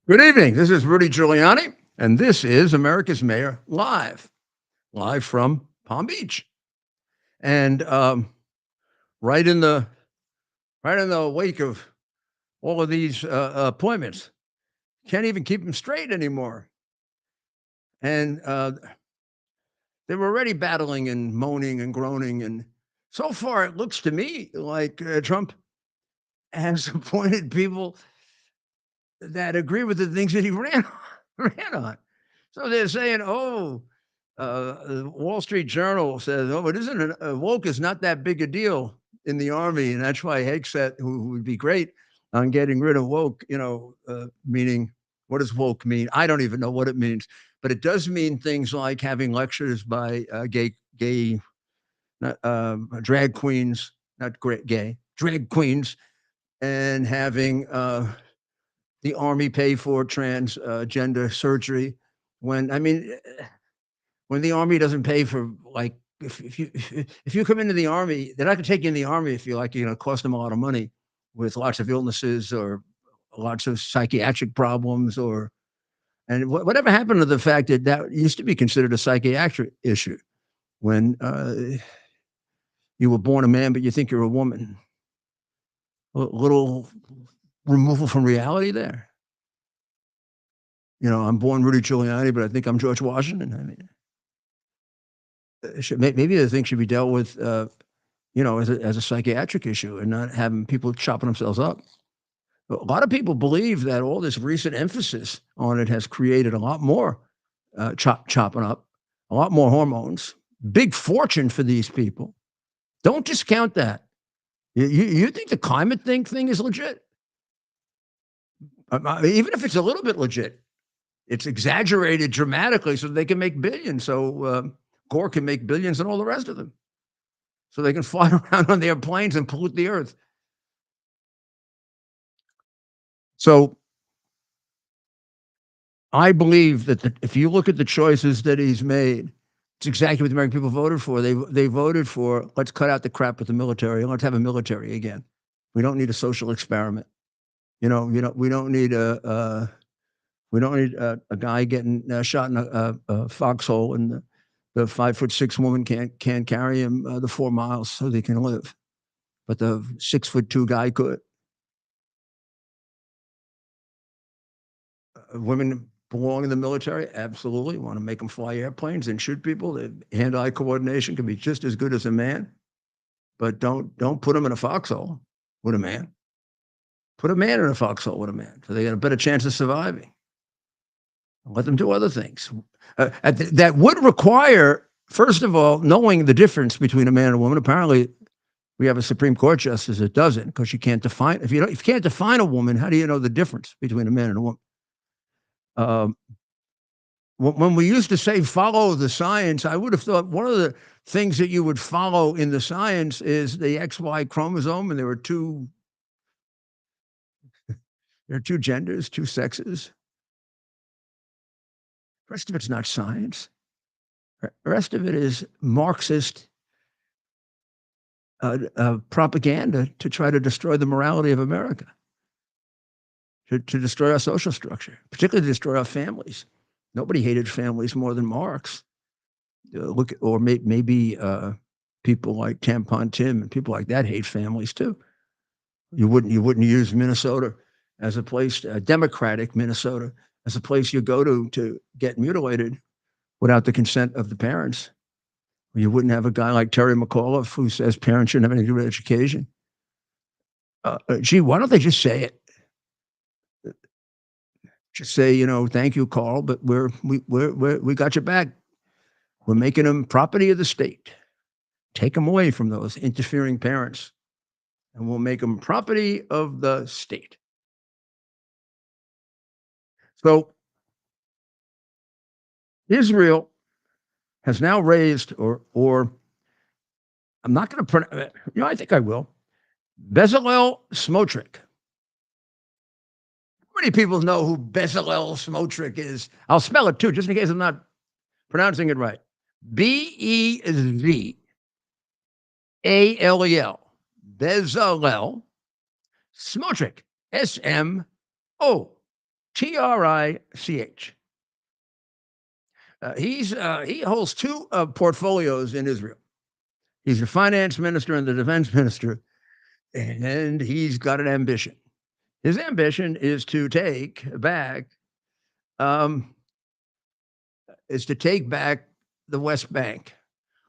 Good evening. This is Rudy Giuliani, and this is America's Mayor live from Palm Beach. And right in the right in the wake of all of these appointments, can't even keep them straight anymore. And they were already battling and moaning and groaning. And so far, it looks to me like Trump has appointed people that agree with the things that he ran on. So they're saying, "Oh, the Wall Street Journal says, oh, it isn't woke is not that big a deal in the army, and that's why Hegseth, who would be great on getting rid of woke, meaning what does woke mean? I don't even know what it means, but it does mean things like having lectures by gay drag queens, not great gay drag queens, and having the army pay for transgender surgery. When I mean, when the army doesn't pay for like if you come into the army, they're not going to take you in the army if you like you're going to cost them a lot of money with lots of illnesses or lots of psychiatric problems or and whatever happened to the fact that that used to be considered a psychiatric issue when you were born a man but you think you're a woman. A little removal from reality there. I'm born Rudy Giuliani, but I think I'm George Washington. I mean, maybe the thing should be dealt with, as a psychiatric issue and not having people chopping themselves up. A lot of people believe that all this recent emphasis on it has created a lot more chopping up, a lot more hormones, big fortune for these people. Don't discount that. You think the climate thing is legit? Even if it's a little bit legit, it's exaggerated dramatically so they can make billions. So Gore can make billions and all the rest of them. So they can fly around on their planes and pollute the earth. So I believe that if you look at the choices that he's made, it's exactly what the American people voted for. They voted for let's cut out the crap with the military. Let's have a military again. We don't need a social experiment. We don't need a guy getting shot in a foxhole and the 5'6" woman can't carry him the 4 miles so they can live, but the 6'2" guy could. Women belong in the military, absolutely. Want to make them fly airplanes and shoot people. The hand-eye coordination can be just as good as a man, but don't put them in a foxhole with a man. Put a man in a foxhole with a man, so they got a better chance of surviving. Let them do other things. That would require, first of all, knowing the difference between a man and a woman. Apparently, we have a Supreme Court justice that doesn't, because you can't define. If you can't define a woman, how do you know the difference between a man and a woman? Um, when we used to say follow the science, I would have thought one of the things that you would follow in the science is the XY chromosome, and there are two genders, two sexes. The rest of it's not science. The rest of it is Marxist propaganda to try to destroy the morality of America, to destroy our social structure, particularly to destroy our families. Nobody hated families more than Marx. Maybe people like Tampon Tim and people like that hate families too. You wouldn't use Minnesota as a place, democratic Minnesota, as a place you go to get mutilated without the consent of the parents. You wouldn't have a guy like Terry McAuliffe who says parents shouldn't have anything to do with education. Gee, why don't they just say it? Just say, thank you, Carl, but we got your back. We're making them property of the state. Take them away from those interfering parents, and we'll make them property of the state. So Israel has now raised, or I'm not going to pronounce. I think I will. Bezalel Smotrich. How many people know who Bezalel Smotrich is? I'll spell it too, just in case I'm not pronouncing it right. Bezalel. Bezalel Smotrich. SMO. Trich. He holds two portfolios in Israel. He's the finance minister and the defense minister, and he's got an ambition. His ambition um, is to take back the West Bank,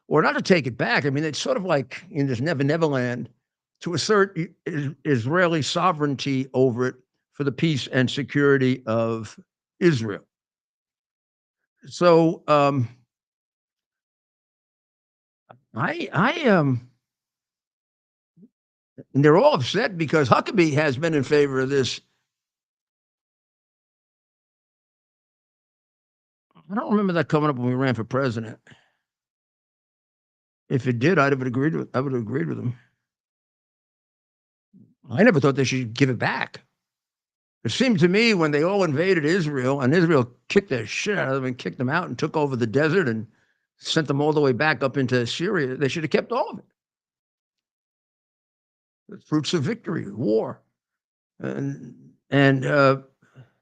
or not to take it back. I mean, it's sort of like in this Never Never Land to assert Israeli sovereignty over it for the peace and security of Israel. So I and they're all upset because Huckabee has been in favor of this. I don't remember that coming up when we ran for president. If it did, I would have agreed with him. I never thought they should give it back. It seemed to me when they all invaded Israel and Israel kicked the shit out of them and kicked them out and took over the desert and sent them all the way back up into Syria, they should have kept all of it. The fruits of victory, war. And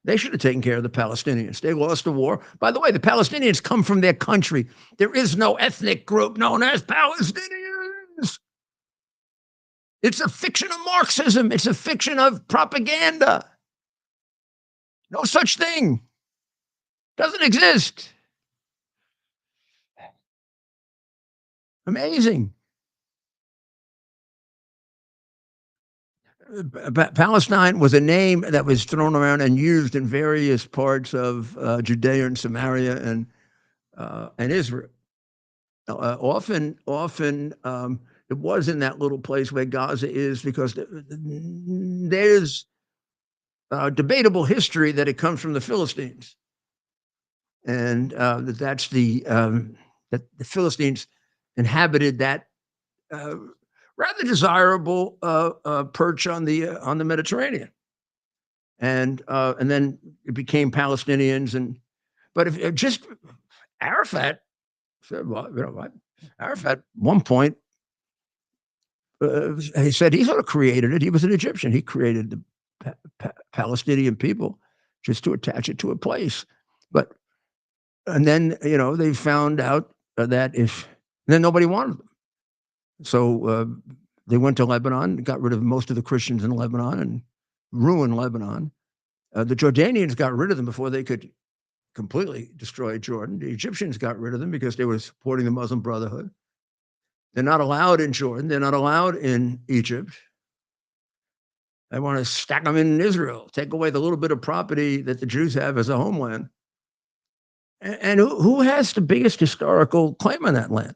they should have taken care of the Palestinians. They lost the war. By the way, the Palestinians come from their country. There is no ethnic group known as Palestinians. It's a fiction of Marxism. It's a fiction of propaganda. No such thing. Doesn't exist. Amazing. Palestine was a name that was thrown around and used in various parts of Judea and Samaria and Israel. Often, it was in that little place where Gaza is because there's debatable history that it comes from the Philistines, and that the Philistines inhabited that uh, rather desirable perch on the Mediterranean, and then it became Palestinians. And but if just Arafat said, well, what? Arafat at one point he said he sort of created it. He was an Egyptian. He created the Palestinian people just to attach it to a place. But and then they found out that if then nobody wanted them, so they went to Lebanon, got rid of most of the Christians in Lebanon, and ruined Lebanon. The Jordanians got rid of them before they could completely destroy Jordan. The Egyptians got rid of them because they were supporting the Muslim Brotherhood. They're not allowed in Jordan. They're not allowed in Egypt. They want to stack them in Israel, take away the little bit of property that the Jews have as a homeland. And who has the biggest historical claim on that land?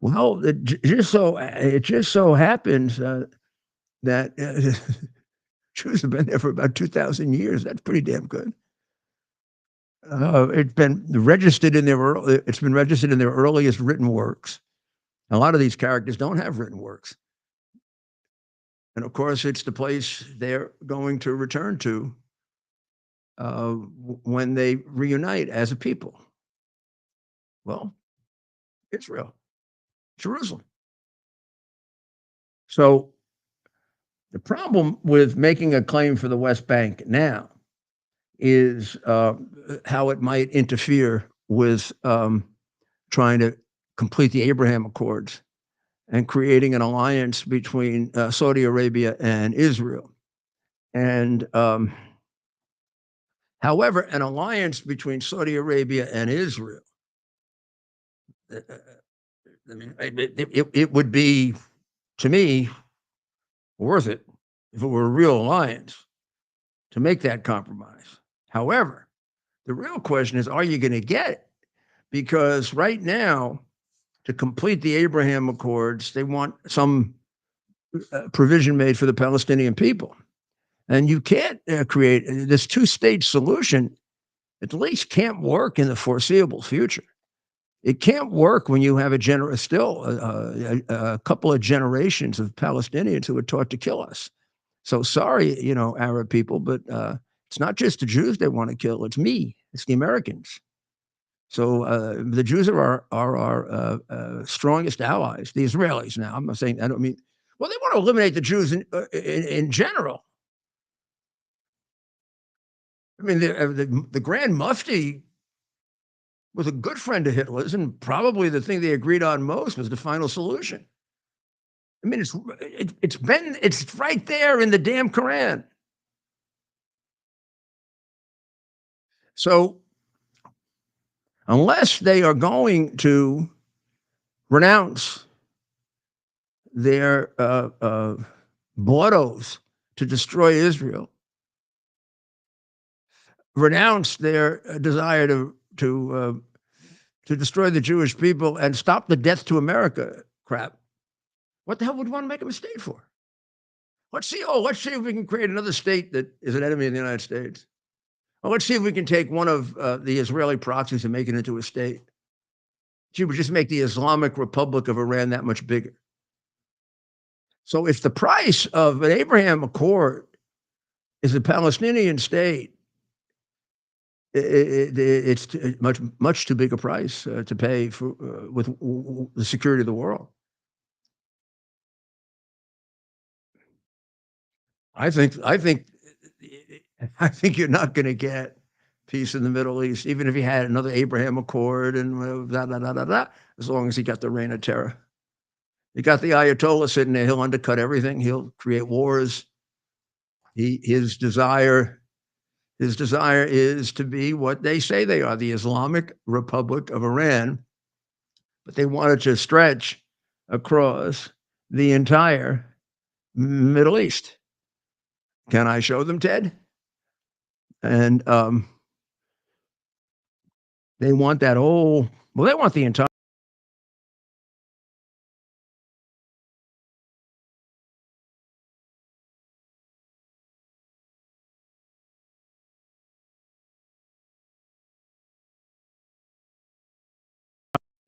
Well, it just so happens that Jews have been there for about 2,000 years. That's pretty damn good. It's been registered in their earliest written works. A lot of these characters don't have written works. And of course, it's the place they're going to return to when they reunite as a people. Well, Israel, Jerusalem. So the problem with making a claim for the West Bank now is how it might interfere with trying to complete the Abraham Accords and creating an alliance between Saudi Arabia and Israel. And however, an alliance between Saudi Arabia and Israel, I mean, it would be, to me, worth it if it were a real alliance to make that compromise. However, the real question is, are you going to get it? Because right now, to complete the Abraham Accords, they want some provision made for the Palestinian people. And you can't create this two-state solution, at least can't work in the foreseeable future. It can't work when you have a couple of generations of Palestinians who are taught to kill us. So sorry, Arab people, but it's not just the Jews they want to kill. It's me. It's the Americans. So the Jews are our strongest allies. The Israelis. Now, I'm not saying I don't mean. Well, they want to eliminate the Jews in general. mean, the Grand Mufti was a good friend of Hitler's, and probably the thing they agreed on most was the final solution. I mean, it's right there in the damn Quran. So unless they are going to renounce their blood oaths to destroy Israel, renounce their desire to destroy the Jewish people and stop the death to America crap, what the hell would we want to make them a state for? Let's see. Oh, let's see if we can create another state that is an enemy of the United States. Well, let's see if we can take one of the Israeli proxies and make it into a state. Gee, would just make the Islamic Republic of Iran that much bigger. So if the price of an Abraham Accord is a Palestinian state, it's much too big a price to pay for with the security of the world. I think I think I think you're not going to get peace in the Middle East, even if you had another Abraham Accord and as long as he got the reign of terror. You got the Ayatollah sitting there; he'll undercut everything. He'll create wars. His desire is to be what they say they are, the Islamic Republic of Iran, but they wanted to stretch across the entire Middle East. Can I show them, Ted? And they want that whole, well, they want the entire.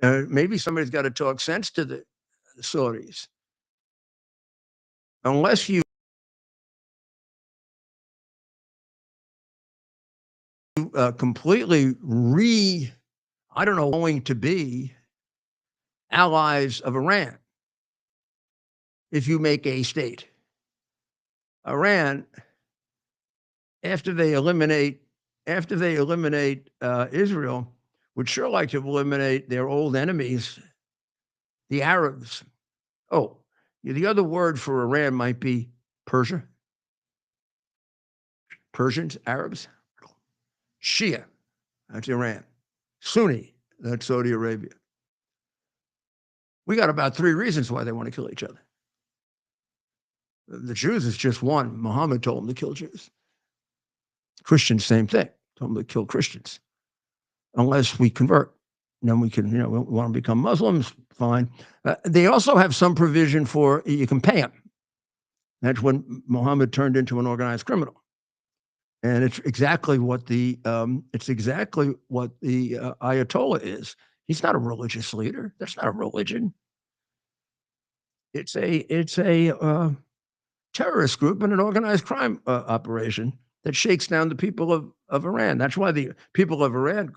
Maybe somebody's got to talk sense to the Saudis. Unless you completely I don't know, going to be allies of Iran if you make a state. Iran, after they eliminate Israel, would sure like to eliminate their old enemies, the Arabs. Oh, the other word for Iran might be Persia. Persians, Arabs. Shia, that's Iran. Sunni, that's Saudi Arabia. We got about 3 reasons why they want to kill each other. The Jews is just one. Muhammad told them to kill Jews. Christians, same thing. Told them to kill Christians. Unless we convert. Then we can, we want to become Muslims, fine. They also have some provision for you can pay them. That's when Muhammad turned into an organized criminal. And it's exactly what the Ayatollah is. He's not a religious leader. That's not a religion. It's a terrorist group and an organized crime operation that shakes down the people of Iran. That's why the people of Iran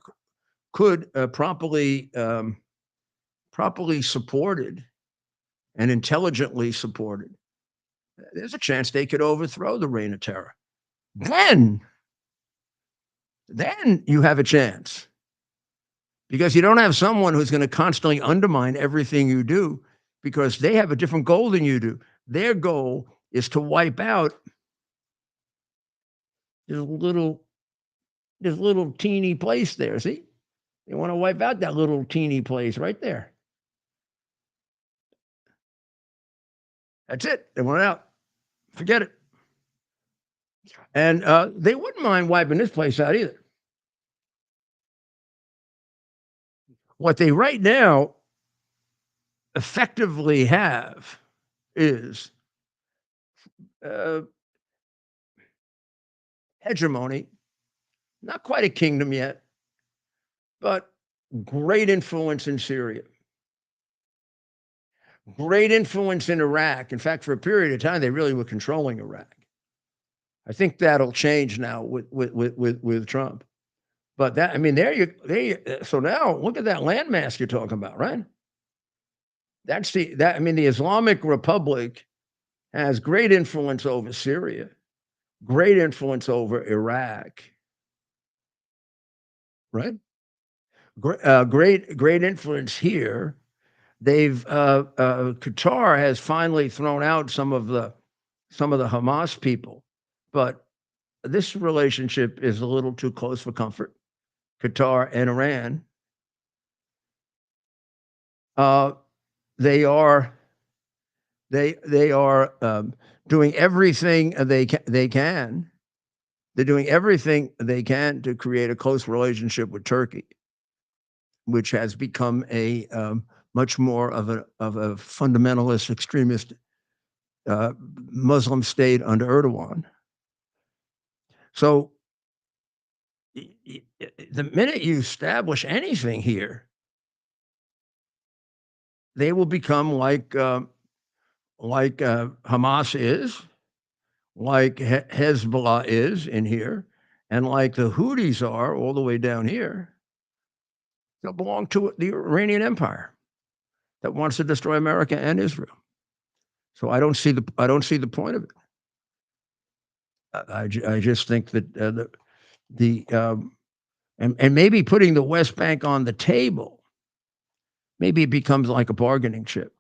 could properly supported and intelligently supported. There's a chance they could overthrow the reign of terror. Then you have a chance because you don't have someone who's going to constantly undermine everything you do because they have a different goal than you do. Their goal is to wipe out this little teeny place there. See, they want to wipe out that little teeny place right there. That's it. They want it out. Forget it. And they wouldn't mind wiping this place out either. What they right now effectively have is hegemony, not quite a kingdom yet, but great influence in Syria, great influence in Iraq. In fact, for a period of time, they really were controlling Iraq. I think that'll change now with Trump. But that, I mean, so now look at that landmass you're talking about, right? The Islamic Republic has great influence over Syria, great influence over Iraq, right? Great influence here. They've Qatar has finally thrown out some of the Hamas people, but this relationship is a little too close for comfort. Qatar and Iran, uh, they are they are doing everything they can. They're doing everything they can to create a close relationship with Turkey, which has become a much more of a fundamentalist, extremist uh, Muslim state under Erdogan. So the minute you establish anything here, they will become like Hamas is, like Hezbollah is in here, and like the Houthis are all the way down here. They'll belong to the Iranian Empire that wants to destroy America and Israel. So I don't see the point of it. I just think that the and maybe putting the West Bank on the table, maybe it becomes like a bargaining chip.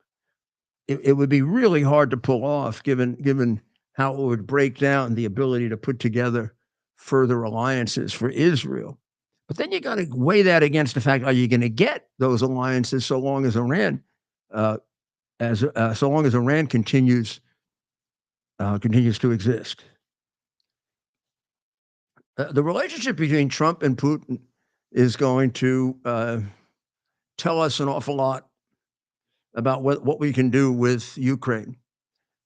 It would be really hard to pull off, given how it would break down the ability to put together further alliances for Israel. But then you got to weigh that against the fact: are you going to get those alliances so long as Iran, as so long as Iran continues to exist? The relationship between Trump and Putin is going to tell us an awful lot about what we can do with Ukraine,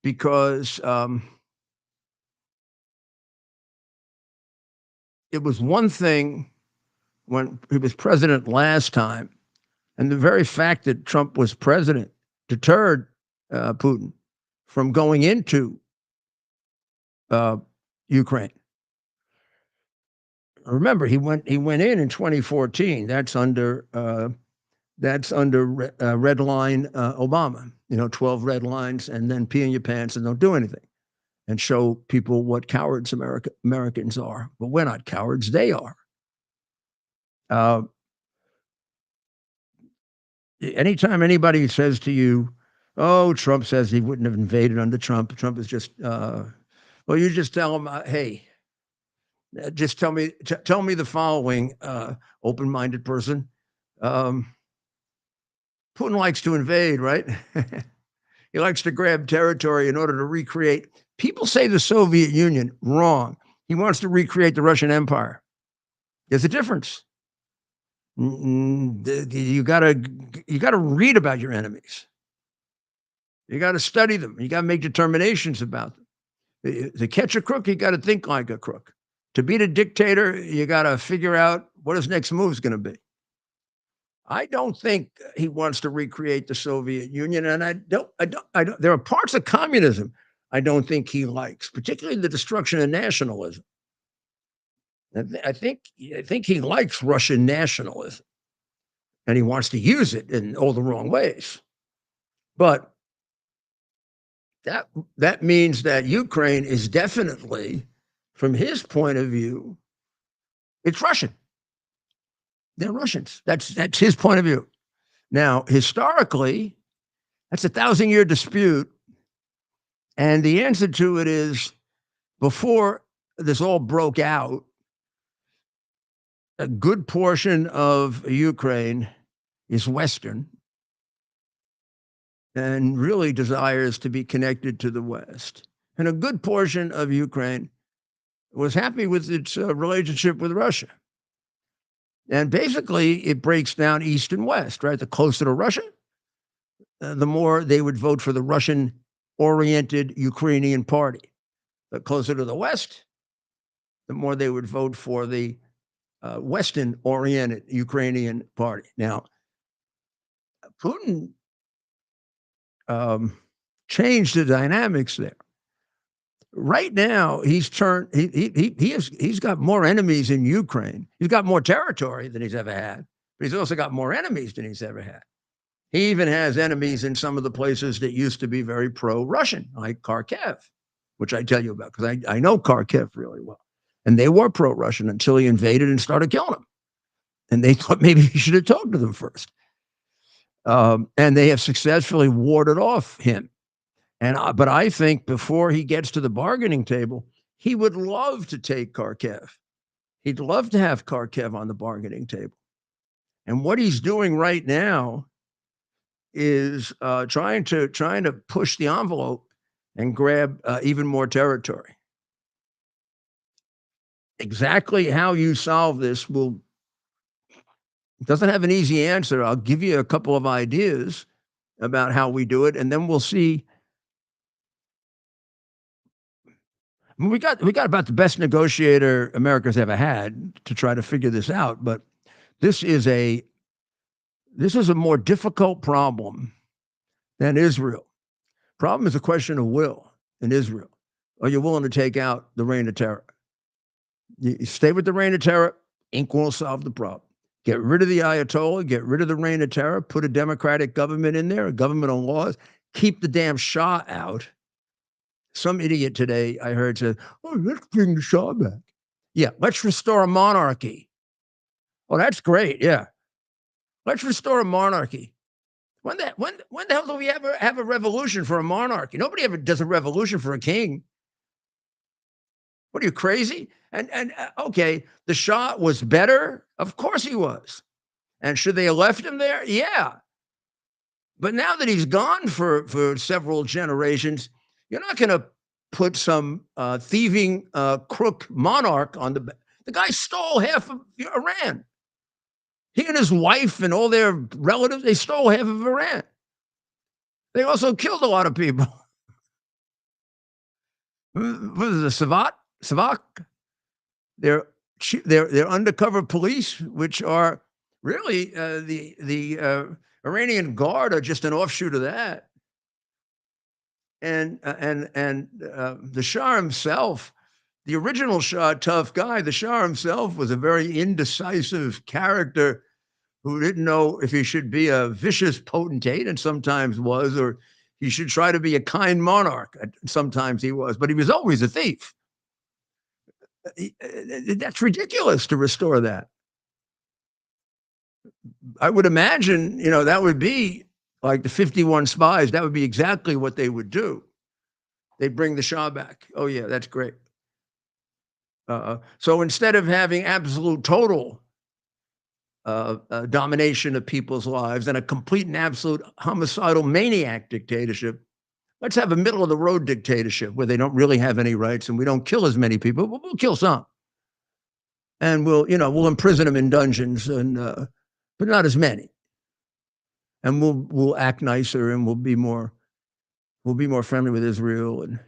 because it was one thing when he was president last time, and the very fact that Trump was president deterred Putin from going into uh, Ukraine. Remember, he went in 2014. That's under red line Obama. 12 red lines, and then pee in your pants and don't do anything, and show people what cowards Americans are. But we're not cowards; they are. Uh, Anytime anybody says to you, "Oh, Trump says he wouldn't have invaded under Trump. Trump is just," well, you just tell them, "Hey, just tell me the following, open-minded person. Um, Putin likes to invade, right? He likes to grab territory in order to recreate. People say the Soviet Union. Wrong. He wants to recreate the Russian Empire. There's a difference. You gotta read about your enemies. You got to study them. You got to make determinations about them. To catch a crook, you got to think like a crook. To beat a dictator, you got to figure out what his next move is going to be. I don't think he wants to recreate the Soviet Union, and I don't. There are parts of communism I don't think he likes, particularly the destruction of nationalism. I think he likes Russian nationalism, and he wants to use it in all the wrong ways. But that means that Ukraine is definitely, from his point of view, it's Russian. They're Russians. That's his point of view. Now, historically, that's a 1,000-year dispute, and the answer to it is, before this all broke out, a good portion of Ukraine is Western and really desires to be connected to the West. And a good portion of Ukraine was happy with its relationship with Russia. And basically, it breaks down East and West, right? The closer to Russia, the more they would vote for the Russian oriented Ukrainian party. The closer to the West, the more they would vote for the Western oriented Ukrainian party. Now, Putin changed the dynamics there. Right now, he's got more enemies in Ukraine. He's got more territory than he's ever had, but he's also got more enemies than he's ever had. He even has enemies in some of the places that used to be very pro-Russian, like Kharkiv, which I tell you about because I know Kharkiv really well. And they were pro-Russian until he invaded and started killing them. and they thought maybe he should have talked to them first. And they have successfully warded off him. But I think before he gets to the bargaining table, he would love to take Kharkiv. He'd love to have Kharkiv on the bargaining table. And what he's doing right now is trying to push the envelope and grab even more territory. Exactly how you solve this will doesn't have an easy answer. I'll give you a couple of ideas about how we do it, and then we'll see. We got about the best negotiator America's ever had to try to figure this out, but this is a this is a more difficult problem than Israel. Problem is a question of will in Israel. Are you willing to take out the reign of terror? You stay with the reign of terror, ink won't solve the problem. Get rid of the Ayatollah, get rid of the reign of terror, put a democratic government in there, a government on laws, keep the damn Shah out. Some idiot today I heard said, "Oh, let's bring the Shah back." Yeah, let's restore a monarchy. Oh, that's great. Yeah, let's restore a monarchy. When the hell do we ever have a revolution for a monarchy? Nobody ever does a revolution for a king. What are you crazy? And okay, the Shah was better. Of course he was. And should they have left him there? Yeah. But now that he's gone for several generations, you're not going to put some thieving crook monarch on the guy stole half of Iran. He and his wife and all their relatives, they stole half of Iran. They also killed a lot of people. What is it, Savak? They're they're undercover police, which are really the Iranian Guard are just an offshoot of that. And the Shah himself, the original Shah, tough guy. The Shah himself was a very indecisive character who didn't know if he should be a vicious potentate, and sometimes was, or he should try to be a kind monarch. Sometimes he was, but he was always a thief. That's ridiculous to restore that. I would imagine, that would be like the 51 spies. That would be exactly what they would do. They'd bring the Shah back. Oh, yeah, that's great. So instead of having absolute total domination of people's lives and a complete and absolute homicidal maniac dictatorship, let's have a middle of the road dictatorship where they don't really have any rights and we don't kill as many people, but we'll kill some. And we'll imprison them in dungeons but not as many. And we'll act nicer and we'll be more friendly with Israel. And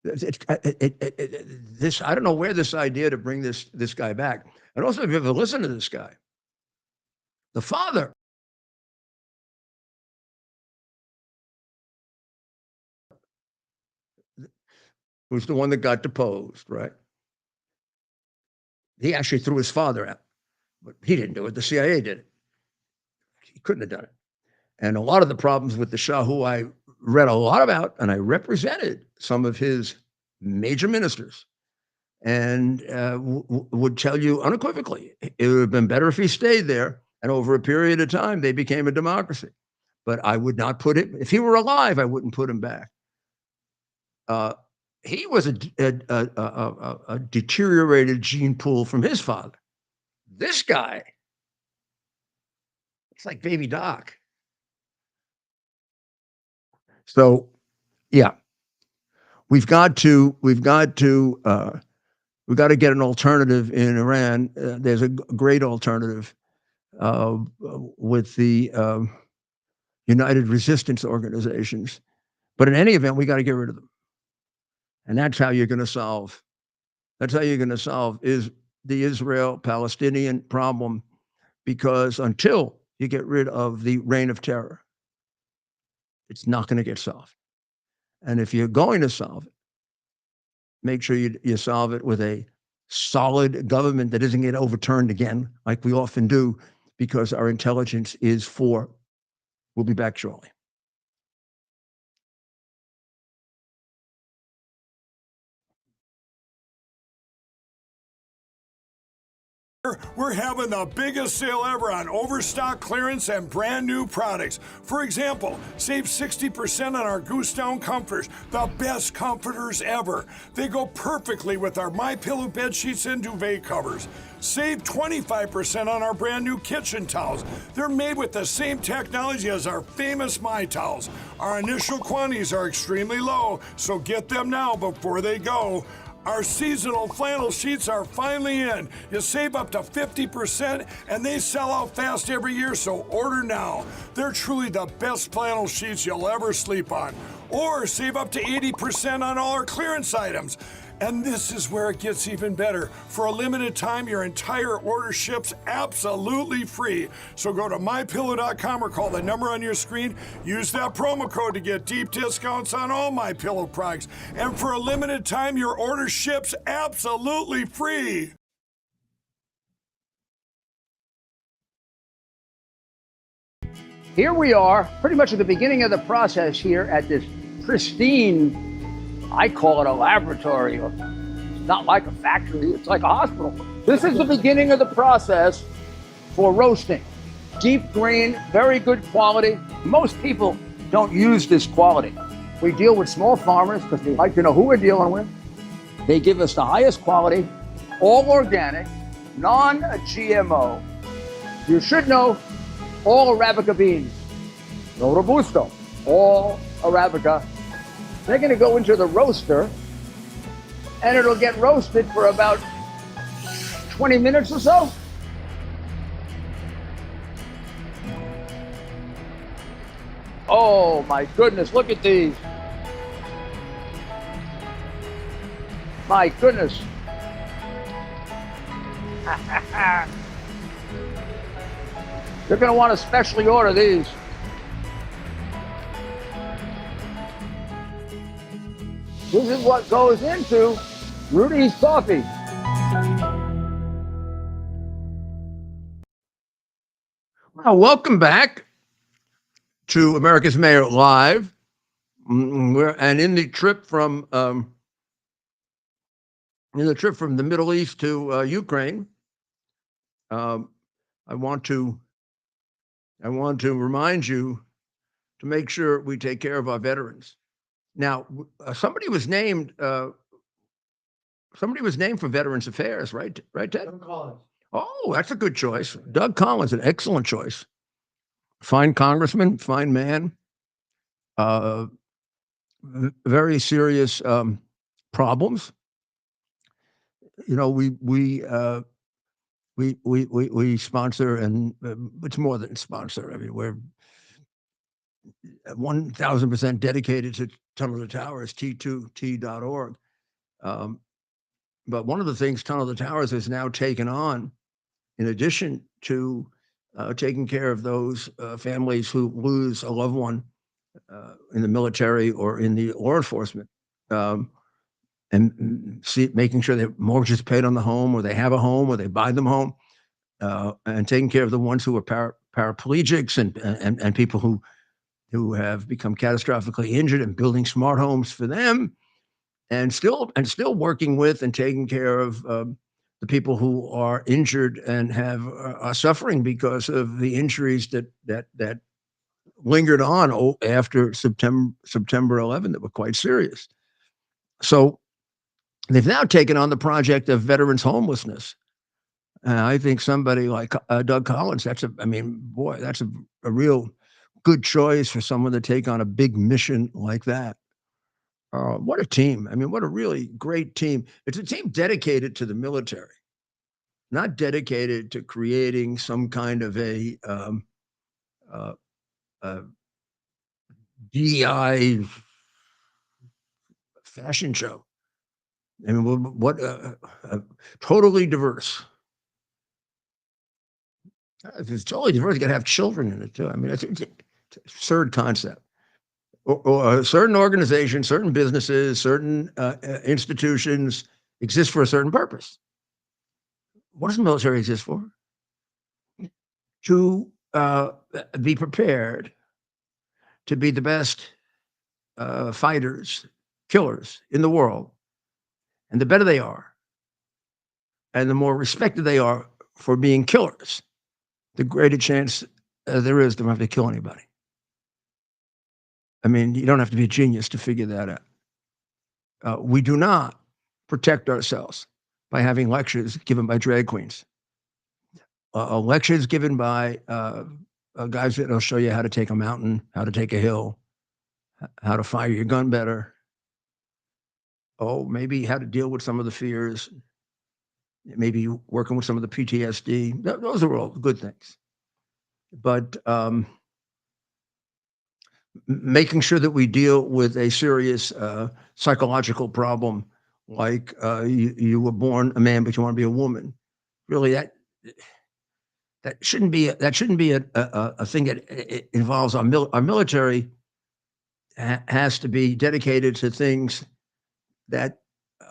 this, I don't know where this idea to bring this guy back. And also, if you ever listen to this guy, the father was the one that got deposed, right? He actually threw his father out, but he didn't do it. The CIA did it. He couldn't have done it. And a lot of the problems with the Shah, who I read a lot about, and I represented some of his major ministers, and would tell you unequivocally, it would have been better if he stayed there. And over a period of time, they became a democracy. But I would not put it, if he were alive, I wouldn't put him back. Uh, he was a deteriorated gene pool from his father. This guy, it's like baby Doc. So, yeah, we've got to get an alternative in Iran. There's a great alternative with the United Resistance Organizations. But in any event, we got to get rid of them. And that's how you're going to solve. That's how you're going to solve is the Israel-Palestinian problem, because until you get rid of the reign of terror, it's not going to get solved. And if you're going to solve it, make sure you solve it with a solid government that doesn't get overturned again, like we often do, because our intelligence is for. We'll be back shortly. We're having the biggest sale ever on overstock clearance and brand new products. For example, save 60% on our Goose Down comforters, the best comforters ever. They go perfectly with our MyPillow bed sheets and duvet covers. Save 25% on our brand new kitchen towels. They're made with the same technology as our famous My Towels. Our initial quantities are extremely low, so get them now before they go. Our seasonal flannel sheets are finally in. You save up to 50% and they sell out fast every year, so order now. They're truly the best flannel sheets you'll ever sleep on. Or save up to 80% on all our clearance items. And this is where it gets even better. For a limited time, your entire order ships absolutely free. So go to mypillow.com or call the number on your screen. Use that promo code to get deep discounts on all MyPillow products. And for a limited time, your order ships absolutely free. Here we are, pretty much at the beginning of the process here at this pristine, I call it a laboratory. It's not like a factory, it's like a hospital. This is the beginning of the process for roasting. Deep grain, very good quality. Most people don't use this quality. We deal with small farmers because we like to know who we're dealing with. They give us the highest quality, all organic, non-GMO. You should know all Arabica beans, no Robusto, all Arabica. They're going to go into the roaster, and it'll get roasted for about 20 minutes or so. Oh my goodness, look at these. My goodness. You're going to want to specially order these. This is what goes into Rudy's Coffee. Well, welcome back to America's Mayor Live. And in the trip from the Middle East to Ukraine, I want to remind you to make sure we take care of our veterans. Now, somebody was named for Veterans Affairs, right? Right, Ted? Doug Collins. Oh, that's a good choice. Doug Collins, an excellent choice. Fine congressman, fine man. Very serious problems. You know, we sponsor, and it's more than sponsor. I mean, we're 1,000% dedicated to Tunnel to Towers, T2T.org. But one of the things Tunnel to Towers has now taken on, in addition to taking care of those families who lose a loved one in the military or in the law enforcement, and making sure their mortgage is paid on the home, or they have a home, or they buy them home, and taking care of the ones who are paraplegics and people who have become catastrophically injured, and building smart homes for them, and still working with and taking care of the people who are injured and are suffering because of the injuries that lingered on after September 11 that were quite serious. So they've now taken on the project of veterans homelessness. I think somebody like Doug Collins, that's a real good choice for someone to take on a big mission like that. What a team. I mean, what a really great team. It's a team dedicated to the military, not dedicated to creating some kind of a DEI fashion show. I mean, what totally diverse. If it's totally diverse, you got to have children in it too. I mean, it's an absurd concept. Or certain organizations, certain businesses, certain institutions exist for a certain purpose. What does the military exist for? To be prepared to be the best fighters, killers in the world. And the better they are, and the more respected they are for being killers, the greater chance there is they don't have to kill anybody. I mean, you don't have to be a genius to figure that out. We do not protect ourselves by having lectures given by drag queens. Lectures given by guys that will show you how to take a mountain, how to take a hill, how to fire your gun better. Oh, maybe how to deal with some of the fears, maybe working with some of the PTSD. Those are all good things. But making sure that we deal with a serious psychological problem, like you were born a man, but you want to be a woman, really that shouldn't be a thing that involves our military. Has to be dedicated to things that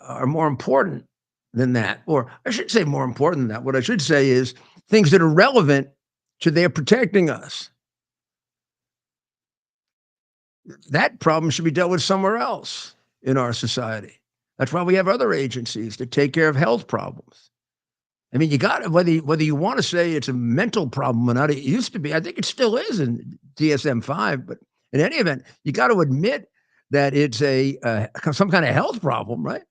are more important than that. Or I should say more important than that. What I should say is things that are relevant to their protecting us. That problem should be dealt with somewhere else in our society. That's why we have other agencies that take care of health problems. I mean, you got whether you want to say it's a mental problem or not. It used to be. I think it still is in DSM-5. But in any event, you got to admit that it's some kind of health problem, right?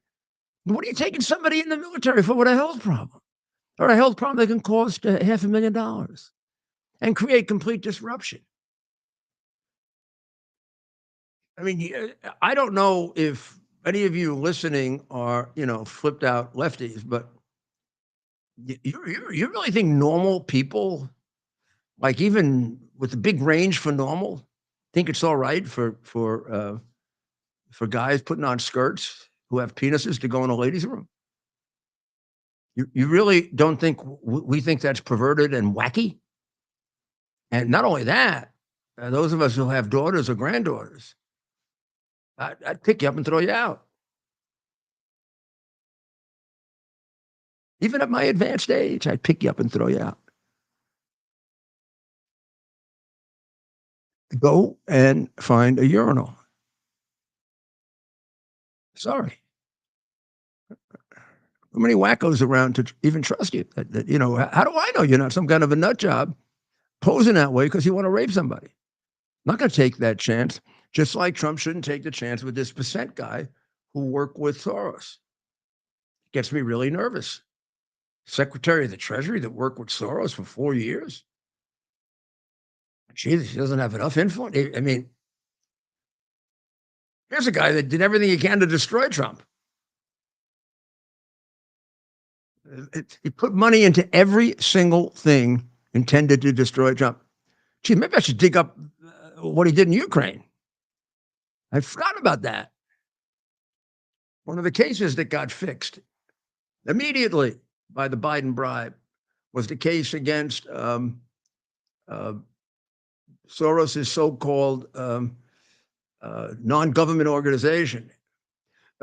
What are you taking somebody in the military for with a health problem? Or a health problem that can cost $500,000 and create complete disruption. I mean, I don't know if any of you listening are, flipped out lefties, but you really think normal people, like even with a big range for normal, think it's all right for guys putting on skirts who have penises to go in a ladies' room? You really don't think we think that's perverted and wacky? And not only that, those of us who have daughters or granddaughters, I'd pick you up and throw you out. Even at my advanced age, I'd pick you up and throw you out. Go and find a urinal. Sorry. How many wackos around to even trust you? How do I know you're not some kind of a nut job posing that way because you want to rape somebody? I'm not going to take that chance, just like Trump shouldn't take the chance with this percent guy who worked with Soros. Gets me really nervous. Secretary of the Treasury that worked with Soros for 4 years. Jesus, he doesn't have enough influence. I mean, here's a guy that did everything he can to destroy Trump. He put money into every single thing intended to destroy Trump. Gee, maybe I should dig up what he did in Ukraine. I forgot about that. One of the cases that got fixed immediately by the Biden bribe was the case against Soros' so-called non-government organization.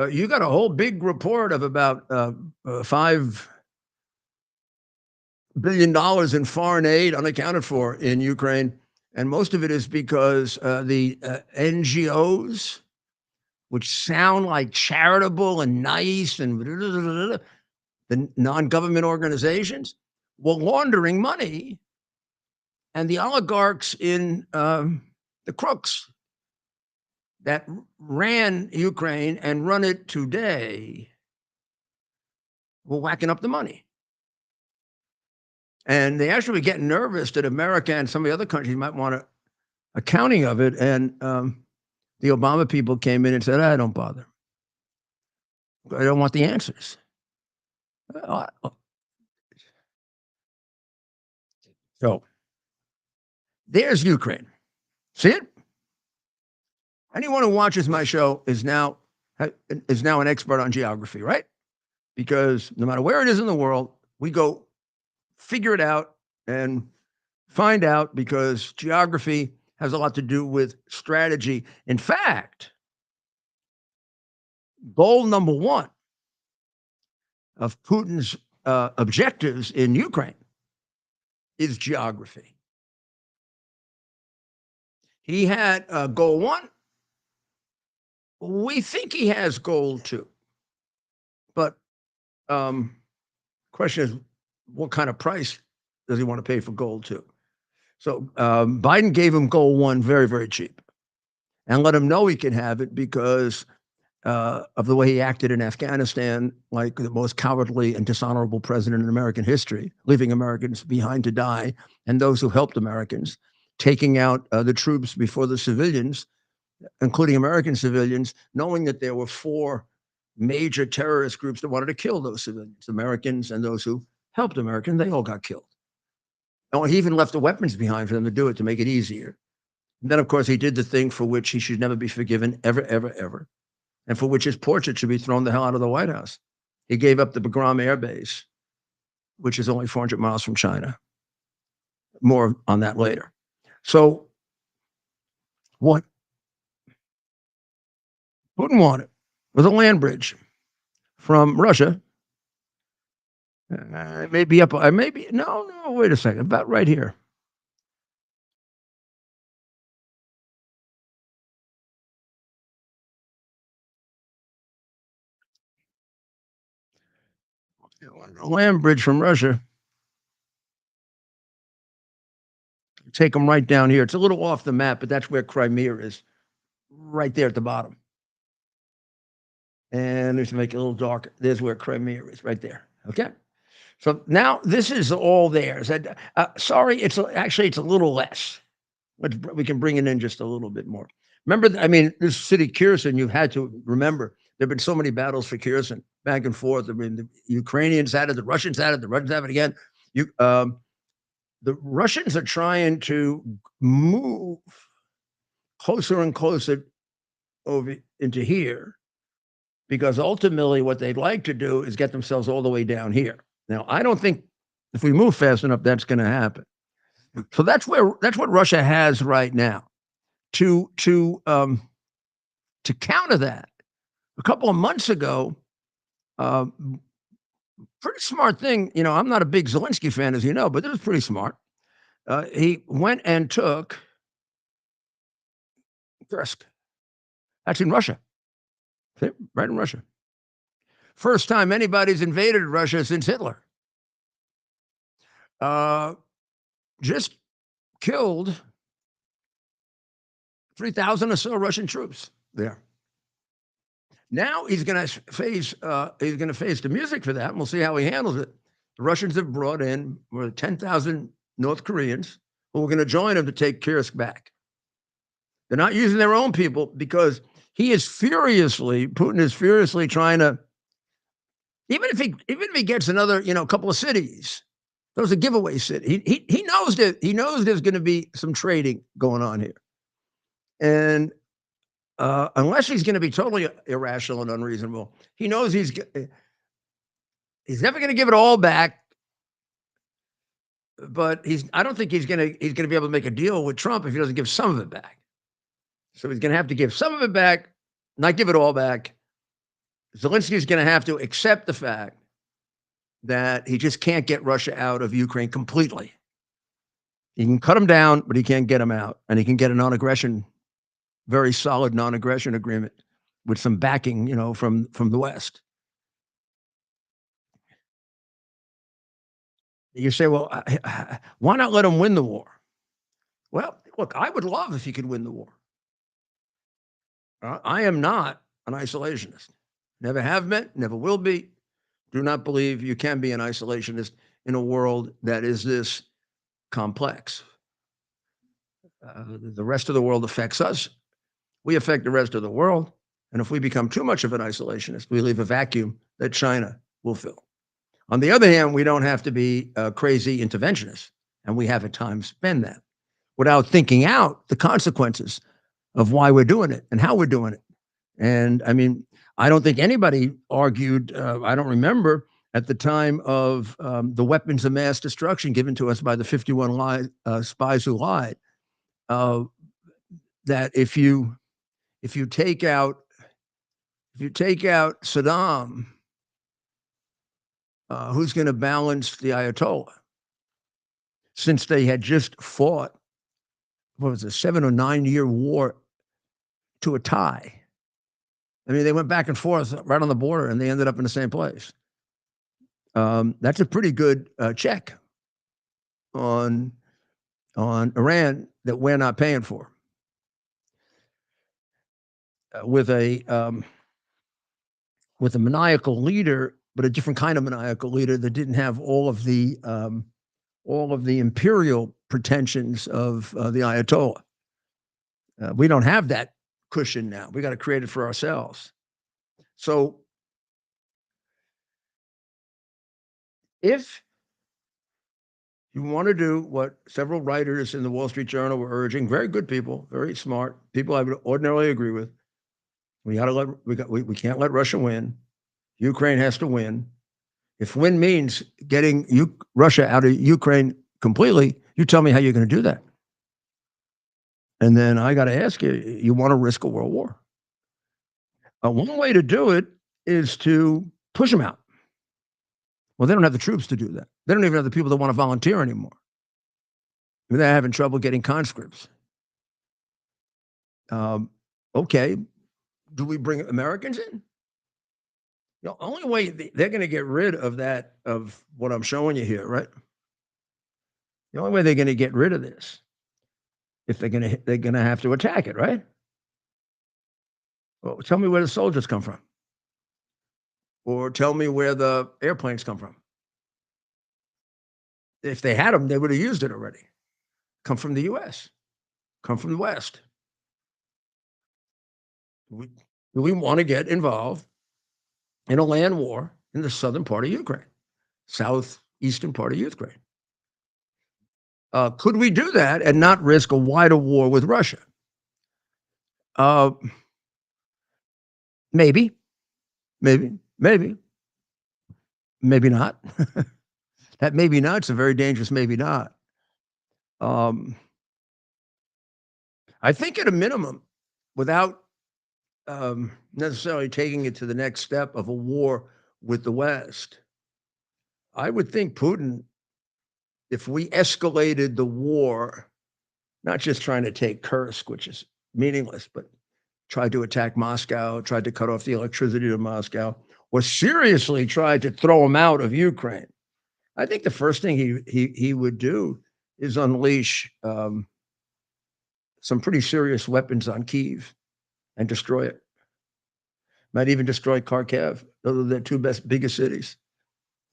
You got a whole big report of about $5 billion in foreign aid unaccounted for in Ukraine. And most of it is because the NGOs, which sound like charitable and nice and the non-government organizations, were laundering money. And the oligarchs in the crooks that ran Ukraine and run it today were whacking up the money. And they actually were getting nervous that America and some of the other countries might want an accounting of it. And the Obama people came in and said, don't bother. I don't want the answers. So there's Ukraine. See it? Anyone who watches my show is now an expert on geography, right? Because no matter where it is in the world, we go figure it out and find out, because geography has a lot to do with strategy. In fact, goal number one of Putin's objectives in Ukraine is geography. He had goal one. We think he has goal two. But question is, what kind of price does he want to pay for gold too? So Biden gave him gold one very, very cheap and let him know he can have it because of the way he acted in Afghanistan, like the most cowardly and dishonorable president in American history, leaving Americans behind to die, and those who helped Americans, taking out the troops before the civilians, including American civilians, knowing that there were 4 major terrorist groups that wanted to kill those civilians, Americans and those who helped Americans. They all got killed. Oh, he even left the weapons behind for them to do it to make it easier. And then, of course, he did the thing for which he should never be forgiven, ever, ever, ever, and for which his portrait should be thrown the hell out of the White House. He gave up the Bagram Air Base, which is only 400 miles from China. More on that later. So, what Putin wanted was a land bridge from Russia. Maybe up, maybe, no, wait a second, about right here. A land bridge from Russia. Take them right down here. It's a little off the map, but that's where Crimea is, right there at the bottom. And let's make it a little darker. There's where Crimea is, right there. Okay. So now this is all theirs. Sorry, it's a little less. We can bring it in just a little bit more. Remember, this city Kherson, you've had to remember, there have been so many battles for Kherson, back and forth. I mean, the Ukrainians had it, the Russians had it, the Russians have it again. The Russians are trying to move closer and closer over into here because ultimately what they'd like to do is get themselves all the way down here. Now, I don't think if we move fast enough, that's going to happen. So that's what Russia has right now. To counter that, a couple of months ago, pretty smart thing. I'm not a big Zelensky fan, as you know, but it was pretty smart. He went and took Kursk. That's in Russia. See? Right in Russia. First time anybody's invaded Russia since Hitler. Just killed 3,000 or so Russian troops there. Now he's going to face the music for that, and we'll see how he handles it. The Russians have brought in 10,000 North Koreans who are going to join him to take Kursk back. They're not using their own people because Putin is furiously trying to, even if he gets another, couple of cities, those are giveaway cities. He knows there's going to be some trading going on here. And unless he's going to be totally irrational and unreasonable, he knows he's never going to give it all back. But I don't think he's going to be able to make a deal with Trump if he doesn't give some of it back. So he's going to have to give some of it back, not give it all back. Zelensky's going to have to accept the fact that he just can't get Russia out of Ukraine completely. He can cut them down, but he can't get them out. And he can get a non-aggression, very solid non-aggression agreement with some backing, from the West. You say, well, why not let him win the war? Well, look, I would love if he could win the war. I am not an isolationist. Never have been, never will be. Do not believe you can be an isolationist in a world that is this complex. The rest of the world affects us. We affect the rest of the world. And if we become too much of an isolationist, we leave a vacuum that China will fill. On the other hand, we don't have to be crazy interventionists, and we have at times been that, without thinking out the consequences of why we're doing it and how we're doing it. And I don't think anybody argued, I don't remember at the time of the weapons of mass destruction given to us by the 51 spies who lied, that if you take out Saddam, who's going to balance the Ayatollah? Since they had just fought, what was it, 7 or 9 year war to a tie. They went back and forth right on the border, and they ended up in the same place. That's a pretty good check on Iran that we're not paying for. With a maniacal leader, but a different kind of maniacal leader that didn't have all of the imperial pretensions of the Ayatollah. We don't have that cushion now. We got to create it for ourselves. So if you want to do what several writers in the Wall Street Journal were urging, very good people, very smart people I would ordinarily agree with, we can't let Russia win. Ukraine has to win. If win means getting Russia out of Ukraine completely, you tell me how you're going to do that. And then I got to ask you, you want to risk a world war? One way to do it is to push them out. Well, they don't have the troops to do that. They don't even have the people that want to volunteer anymore. They're having trouble getting conscripts. Okay, do we bring Americans in? The only way they're going to get rid of that, of what I'm showing you here, right? The only way they're going to get rid of this, if they're going to have to attack it, right? Well, tell me where the soldiers come from, or tell me where the airplanes come from. If they had them, they would have used it already. Come from the U.S., come from the West. Do we want to get involved in a land war in the southern part of Ukraine, southeastern part of Ukraine? Could we do that and not risk a wider war with Russia? Maybe not. That maybe not's a very dangerous maybe not. I think at a minimum, without necessarily taking it to the next step of a war with the West, I would think Putin, if we escalated the war, not just trying to take Kursk, which is meaningless, but tried to attack Moscow, tried to cut off the electricity to Moscow, or seriously tried to throw him out of Ukraine, I think the first thing he would do is unleash some pretty serious weapons on Kyiv and destroy it. Might even destroy Kharkiv. Those are the two biggest cities.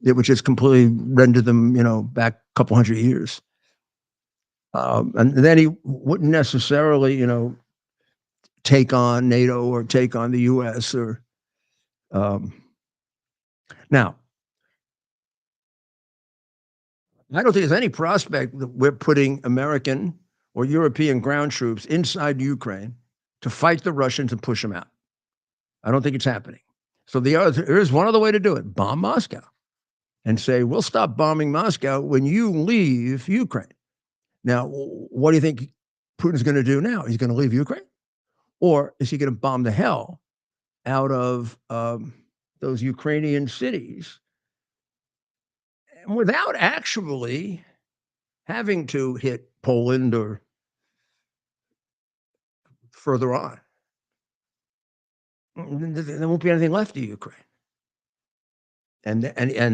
It would just completely render them, back a couple hundred years. And then he wouldn't necessarily, take on NATO or take on the U.S. or now. I don't think there's any prospect that we're putting American or European ground troops inside Ukraine to fight the Russians and push them out. I don't think it's happening. So there is one other way to do it: bomb Moscow, and say, we'll stop bombing Moscow when you leave Ukraine. Now, what do you think Putin's going to do now? He's going to leave Ukraine? Or is he going to bomb the hell out of those Ukrainian cities without actually having to hit Poland or further on? There won't be anything left of Ukraine. And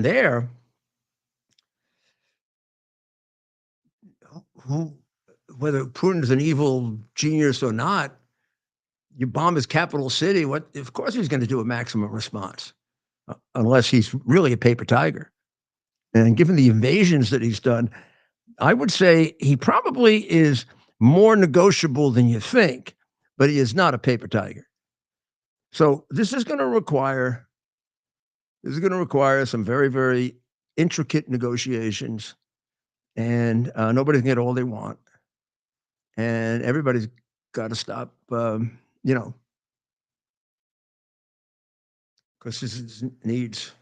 there, whether Putin's an evil genius or not, you bomb his capital city, of course he's going to do a maximum response, unless he's really a paper tiger. And given the invasions that he's done, I would say he probably is more negotiable than you think, but he is not a paper tiger. So this is going to require some very, very intricate negotiations, and nobody can get all they want, and everybody's got to stop, because this is needs.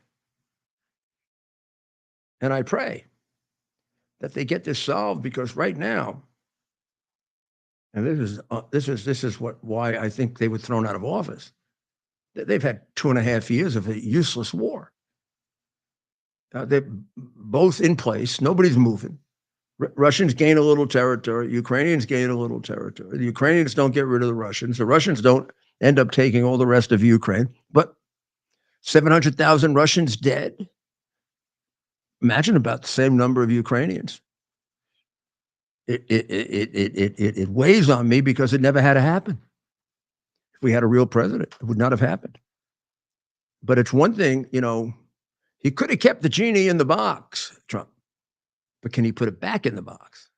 And I pray that they get this solved, because right now, and this is why I think they were thrown out of office. They've had 2.5 years of a useless war. They're both in place. Nobody's moving. Russians gain a little territory. Ukrainians gain a little territory. The Ukrainians don't get rid of the Russians. The Russians don't end up taking all the rest of Ukraine. But 700,000 Russians dead. Imagine about the same number of Ukrainians. It weighs on me because it never had to happen. If we had a real president, it would not have happened. But it's one thing, he could have kept the genie in the box, Trump, but can he put it back in the box?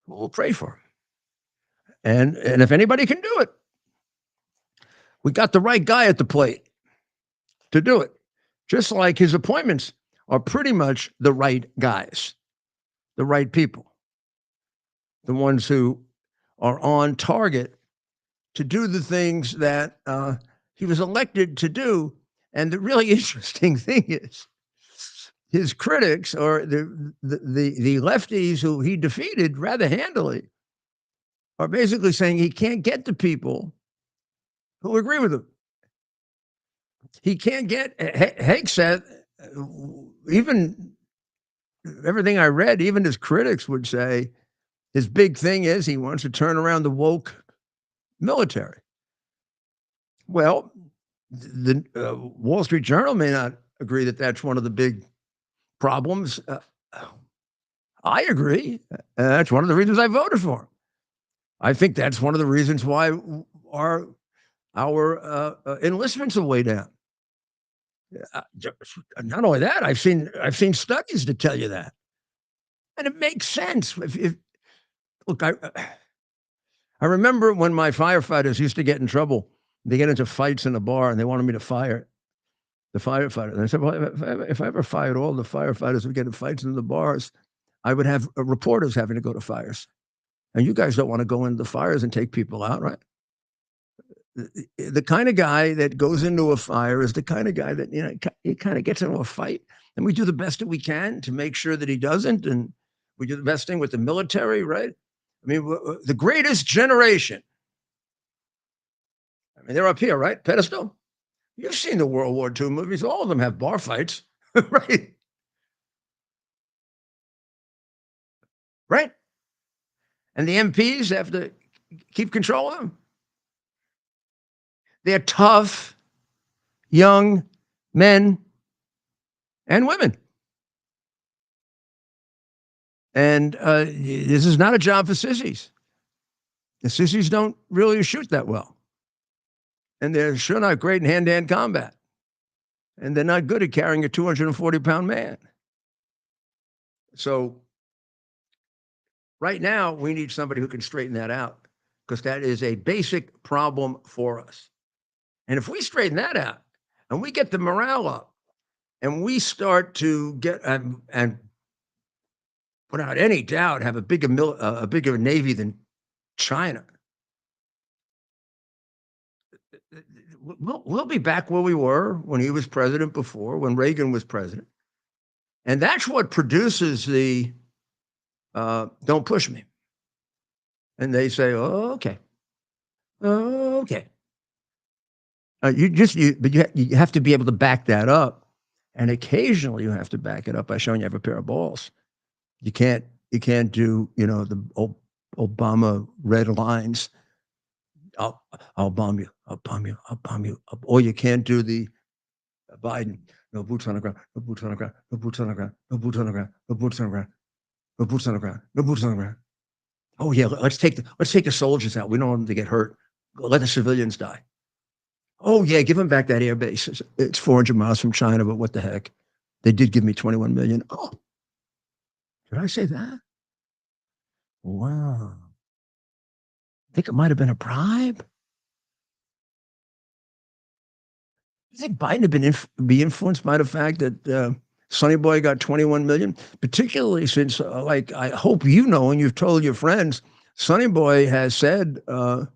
We'll pray for him. And if anybody can do it, we got the right guy at the plate to do it. Just like his appointments are pretty much the right guys, the right people, the ones who are on target to do the things that he was elected to do. And the really interesting thing is, his critics, or the lefties who he defeated rather handily, are basically saying he can't get the people who agree with him. He can't get, Hank said, even everything I read, even his critics would say his big thing is he wants to turn around the woke military. Well, the Wall Street Journal may not agree that that's one of the big problems. I agree. That's one of the reasons I voted for him. I think that's one of the reasons why our enlistments are way down. Not only that, I've seen studies to tell you that, and it makes sense. Look, I remember when my firefighters used to get in trouble. They get into fights in a bar, and they wanted me to fire the firefighter. And I said, well, if I ever fired all the firefighters who get in fights in the bars, I would have reporters having to go to fires. And you guys don't want to go into the fires and take people out, right? The kind of guy that goes into a fire is the kind of guy that, he kind of gets into a fight. And we do the best that we can to make sure that he doesn't. And we do the best thing with the military, right? I mean, the greatest generation. I mean, they're up here, right? Pedestal. You've seen the World War II movies. All of them have bar fights, right? Right? And the MPs have to keep control of them. They're tough, young men and women. And this is not a job for sissies. The sissies don't really shoot that well. And they're sure not great in hand-to-hand combat. And they're not good at carrying a 240-pound man. So right now, we need somebody who can straighten that out, because that is a basic problem for us. And if we straighten that out and we get the morale up and we start to get, and without any doubt, have a bigger navy than China, we'll be back where we were when he was president before, when Reagan was president. And that's what produces the don't push me. And they say, oh, okay. Oh, okay. But you have to be able to back that up. And occasionally you have to back it up by showing you have a pair of balls. You can't do, the Obama red lines. I'll bomb you. I'll bomb you. I'll bomb you. Or you can't do the Biden. No boots on the ground. No boots on the ground. No boots on the ground. No boots on the ground. No boots on the ground. No boots on the ground. No boots on the ground. Oh yeah, let's take the soldiers out. We don't want them to get hurt. Let the civilians die. Oh yeah, give them back that air base. It's 400 miles from China, but what the heck? They did give me 21 million. Oh, did I say that? Wow. I think it might have been a bribe. You think Biden had be influenced by the fact that Sonny Boy got 21 million? Particularly since, I hope you know, and you've told your friends, Sonny Boy has said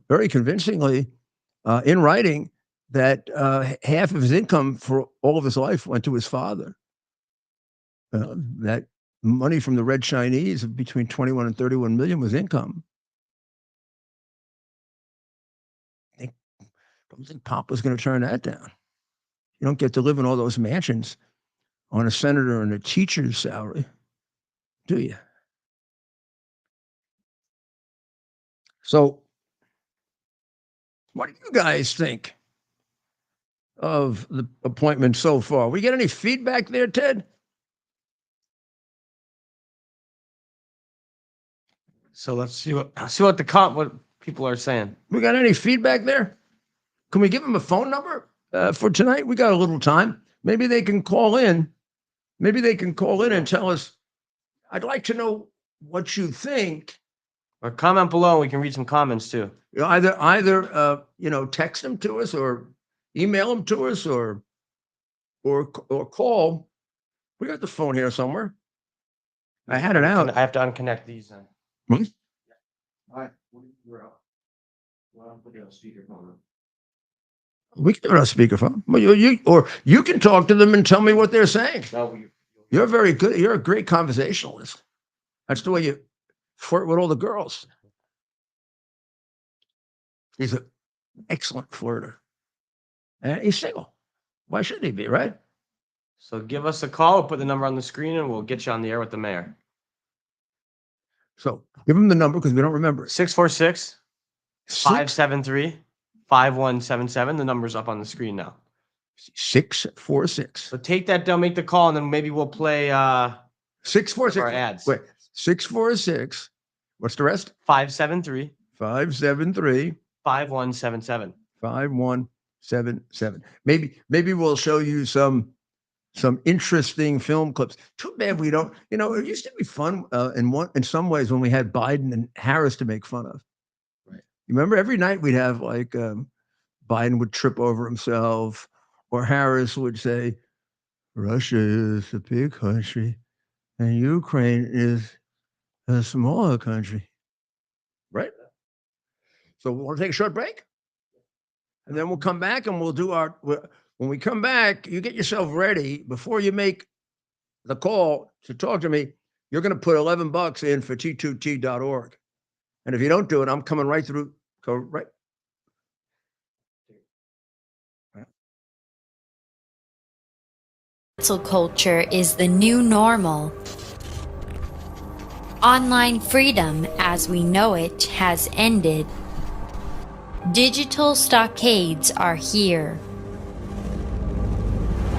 very convincingly in writing that half of his income for all of his life went to his father. That money from the Red Chinese of between 21 and 31 million was income. I don't think Pop was going to turn that down. You don't get to live in all those mansions on a senator and a teacher's salary, do you? So what do you guys think of the appointment so far. We get any feedback there, Ted? So let's see what people are saying. We got any feedback there? Can we give them a phone number for tonight? We got a little time. Maybe they can call in. Maybe they can call in and tell us. I'd like to know what you think. Or comment below, and we can read some comments too. Either text them to us or email them to us or call. We got the phone here somewhere. I had it out. I have to unconnect these. Hmm? All right, we're out. Well, put it on speakerphone. We can do it on speakerphone. Well, you can talk to them and tell me what they're saying. No, You're very good. You're a great conversationalist. That's the way you flirt with all the girls. He's an excellent flirter. And he's single. Why shouldn't he be, right? So give us a call. We'll put the number on the screen, and we'll get you on the air with the mayor. So give him the number because we don't remember it. 646 573 5177. The number's up on the screen now. 646. So take that down, make the call, and then maybe we'll play 646. our ads. Wait, 646. What's the rest? 573 573 5177. 5177. Maybe we'll show you some interesting film clips. Too bad we don't. It used to be fun in some ways when we had Biden and Harris to make fun of. Right. You remember every night we'd have like Biden would trip over himself, or Harris would say, "Russia is a big country, and Ukraine is a smaller country." Right. So we'll take a short break, and then we'll come back and we'll do our. When we come back, you get yourself ready before you make the call to talk to me. You're going to put $11 in for t2t.org. And if you don't do it, I'm coming right through. Go right. Cancel culture is the new normal. Online freedom, as we know it, has ended. Digital stockades are here.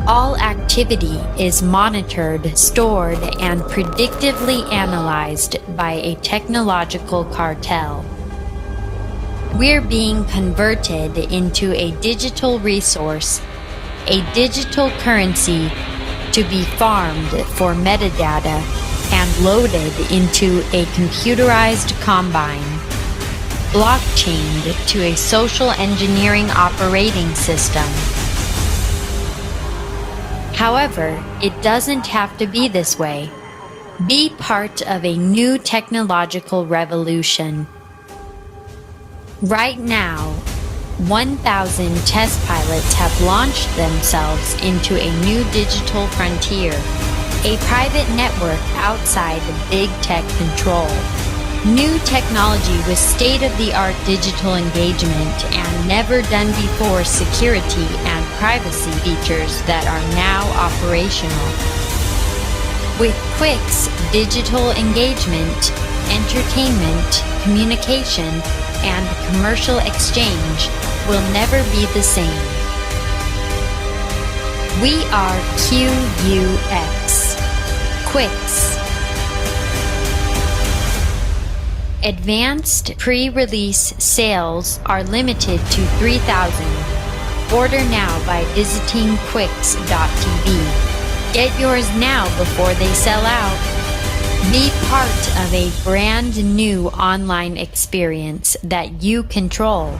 All activity is monitored, stored, and predictively analyzed by a technological cartel. We're being converted into a digital resource, a digital currency to be farmed for metadata and loaded into a computerized combine, blockchained to a social engineering operating system. However, it doesn't have to be this way. Be part of a new technological revolution. Right now, 1,000 test pilots have launched themselves into a new digital frontier, a private network outside the big tech control. New technology with state-of-the-art digital engagement and never-done-before security and privacy features that are now operational. With Quick's digital engagement, entertainment, communication, and commercial exchange will never be the same. We are QUX. Quicks. Advanced pre-release sales are limited to 3,000. Order now by visiting quicks.tv. Get yours now before they sell out. Be part of a brand new online experience that you control.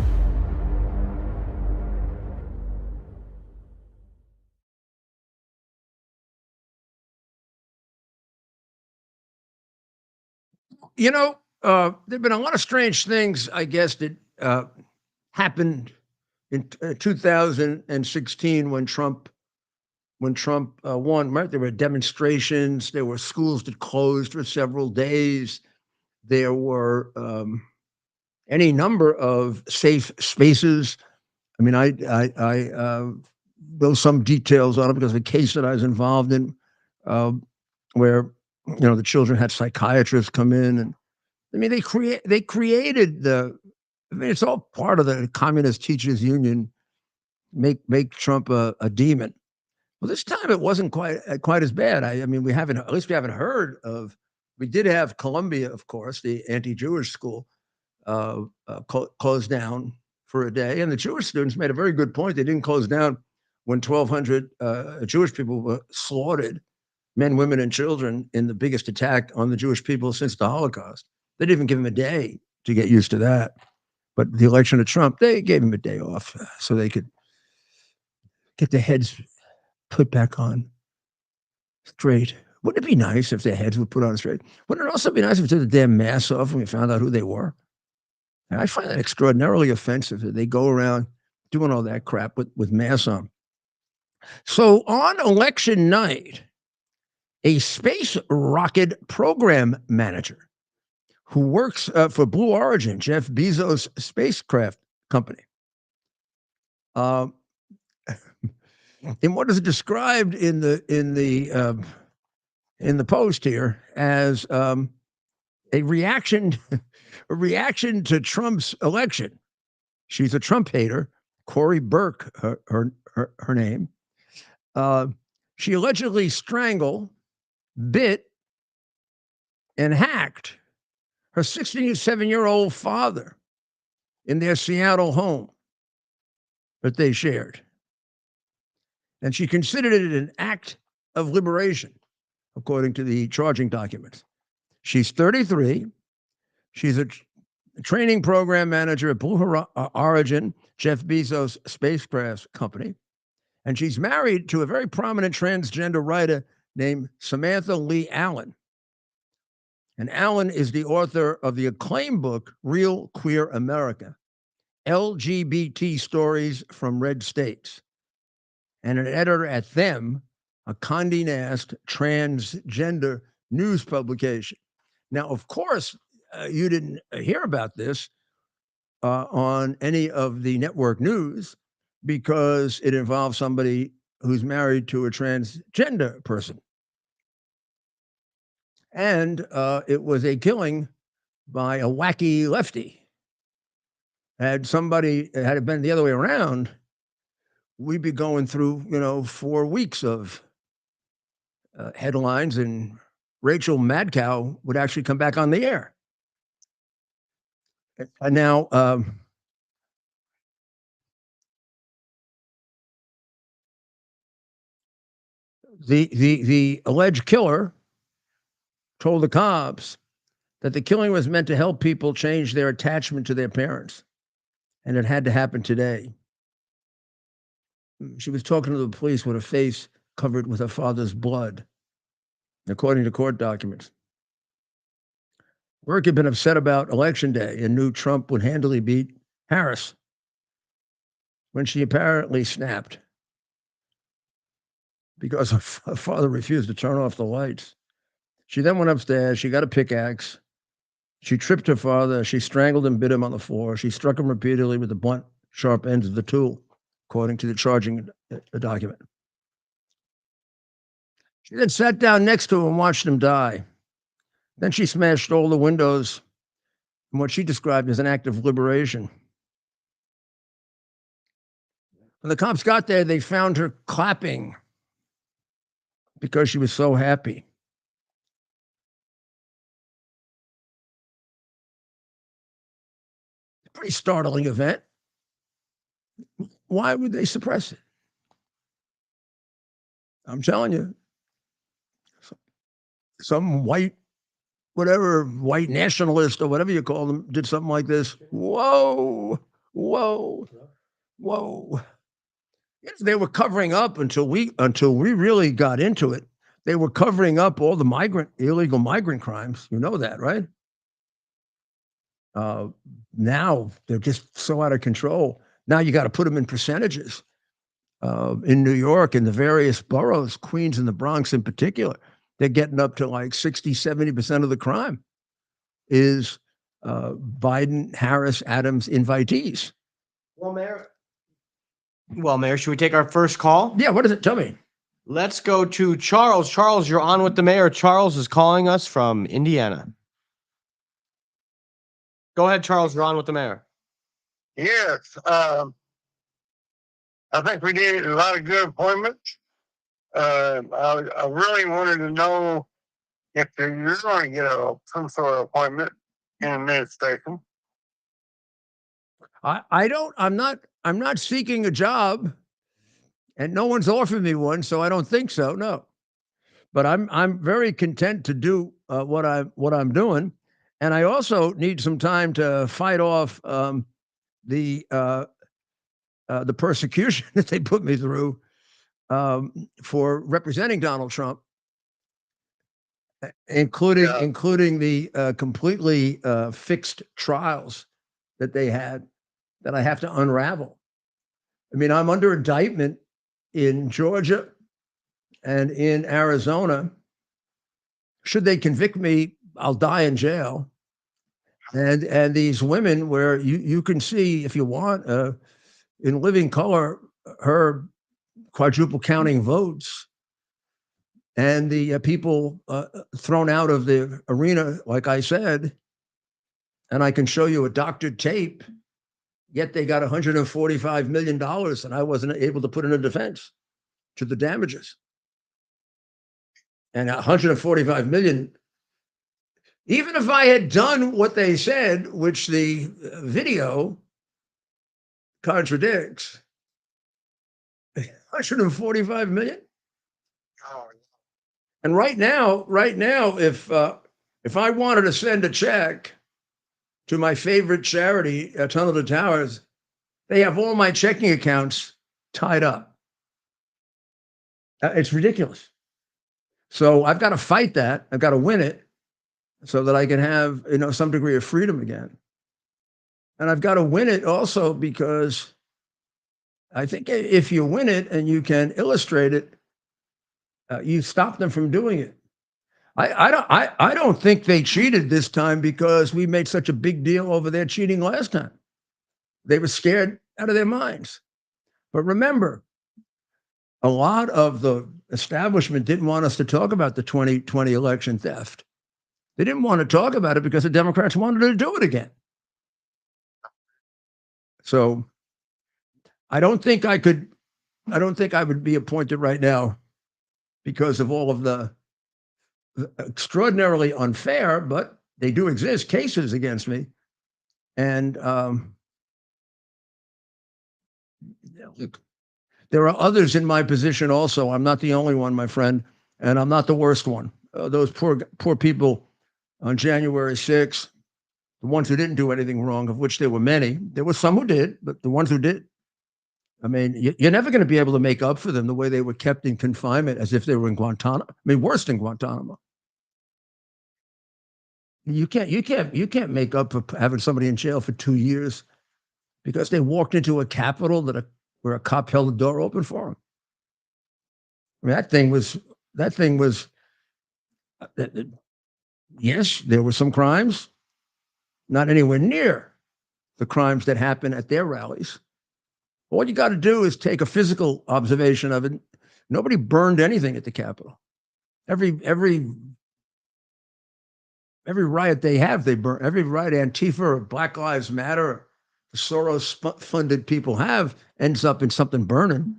There have been a lot of strange things, I guess, that happened in 2016 when Trump won. Right? There were demonstrations. There were schools that closed for several days. There were any number of safe spaces. I mean, I know some details on it because of a case that I was involved in, where the children had psychiatrists come in, and I mean they created the. I mean, it's all part of the Communist Teachers Union make Trump a demon. Well, this time it wasn't quite as bad. I mean, we haven't, at least we haven't heard of. We did have Columbia, of course, the anti-Jewish school, closed down for a day, and the Jewish students made a very good point. They didn't close down when 1,200 Jewish people were slaughtered, men, women, and children, in the biggest attack on the Jewish people since the Holocaust. They didn't even give him a day to get used to that. But the election of Trump, they gave him a day off so they could get their heads put back on straight. Wouldn't it be nice if their heads were put on straight? Wouldn't it also be nice if they took the damn masks off and we found out who they were? And I find that extraordinarily offensive that they go around doing all that crap with masks on. So on election night, a space rocket program manager who works for Blue Origin, Jeff Bezos' spacecraft company, in what is described in the post here as a reaction to Trump's election. She's a Trump hater, Corey Burke, her name. She allegedly strangled, bit, and hacked her 67-year-old father in their Seattle home that they shared. And she considered it an act of liberation, according to the charging documents. She's 33. She's a training program manager at Blue Origin, Jeff Bezos' spacecraft company. And she's married to a very prominent transgender writer named Samantha Lee Allen. And Allen is the author of the acclaimed book, Real Queer America, LGBT Stories from Red States, and an editor at Them, a Condé Nast transgender news publication. Now, of course, you didn't hear about this on any of the network news because it involves somebody who's married to a transgender person. And it was a killing by a wacky lefty. Had it been the other way around, we'd be going through, 4 weeks of headlines, and Rachel Madcow would actually come back on the air. And now, the alleged killer told the cops that the killing was meant to help people change their attachment to their parents, and it had to happen today. She was talking to the police with her face covered with her father's blood, according to court documents. Burke had been upset about Election Day and knew Trump would handily beat Harris when she apparently snapped because her father refused to turn off the lights. She then went upstairs. She got a pickaxe. She tripped her father. She strangled and bit him on the floor. She struck him repeatedly with the blunt, sharp ends of the tool, according to the charging document. She then sat down next to him and watched him die. Then she smashed all the windows in what she described as an act of liberation. When the cops got there, they found her clapping because she was so happy. Pretty startling event. Why would they suppress it? I'm telling you, some white nationalist or whatever you call them did something like this. Whoa. Yes, they were covering up until we really got into it. They were covering up all the illegal migrant crimes. You know that, right? Now they're just so out of control. Now you got to put them in percentages. In New York, in the various boroughs, Queens and the Bronx in particular, they're getting up to like 60, 70% of the crime is Biden, Harris, Adams invitees. Well, Mayor, should we take our first call? Yeah, what does it tell me? Let's go to Charles. Charles, you're on with the mayor. Charles is calling us from Indiana. Go ahead, Charles. You're on with the mayor. Yes. I think we did a lot of good appointments. I really wanted to know if you're going to get some sort of appointment in administration. I'm not seeking a job, and no one's offered me one, so I don't think so. No, but I'm very content to do what I'm doing, and I also need some time to fight off the persecution that they put me through for representing Donald Trump, including the completely fixed trials that they had that I have to unravel. I mean, I'm under indictment in Georgia and in Arizona. Should they convict me, I'll die in jail. And these women, where you can see if you want in living color her quadruple counting votes, and the people thrown out of the arena, like I said, and I can show you a doctored tape. Yet they got $145 million, and I wasn't able to put in a defense to the damages. And 145 million, even if I had done what they said, which the video contradicts, 145 million. And right now, if I wanted to send a check to my favorite charity, Tunnel to Towers, they have all my checking accounts tied up. It's ridiculous. So I've got to fight that. I've got to win it so that I can have, some degree of freedom again. And I've got to win it also because I think if you win it and you can illustrate it, you stop them from doing it. I don't think they cheated this time because we made such a big deal over their cheating last time. They were scared out of their minds. But remember, a lot of the establishment didn't want us to talk about the 2020 election theft. They didn't want to talk about it because the Democrats wanted to do it again. So I don't think I would be appointed right now because of all of the extraordinarily unfair, but they do exist, cases against me. And look, there are others in my position also. I'm not the only one, my friend, and I'm not the worst one. Those poor people on January 6th, the ones who didn't do anything wrong, of which there were many. There were some who did, but the ones who did, I mean, you're never going to be able to make up for them the way they were kept in confinement as if they were in Guantanamo. I mean, worse than Guantanamo. You can't make up for having somebody in jail for 2 years because they walked into a Capitol where a cop held the door open for them. I mean, that thing was. Yes, there were some crimes, not anywhere near the crimes that happen at their rallies. All you got to do is take a physical observation of it. Nobody burned anything at the Capitol. Every riot they have, they burn. Every riot Antifa or Black Lives Matter or the Soros-funded people have ends up in something burning.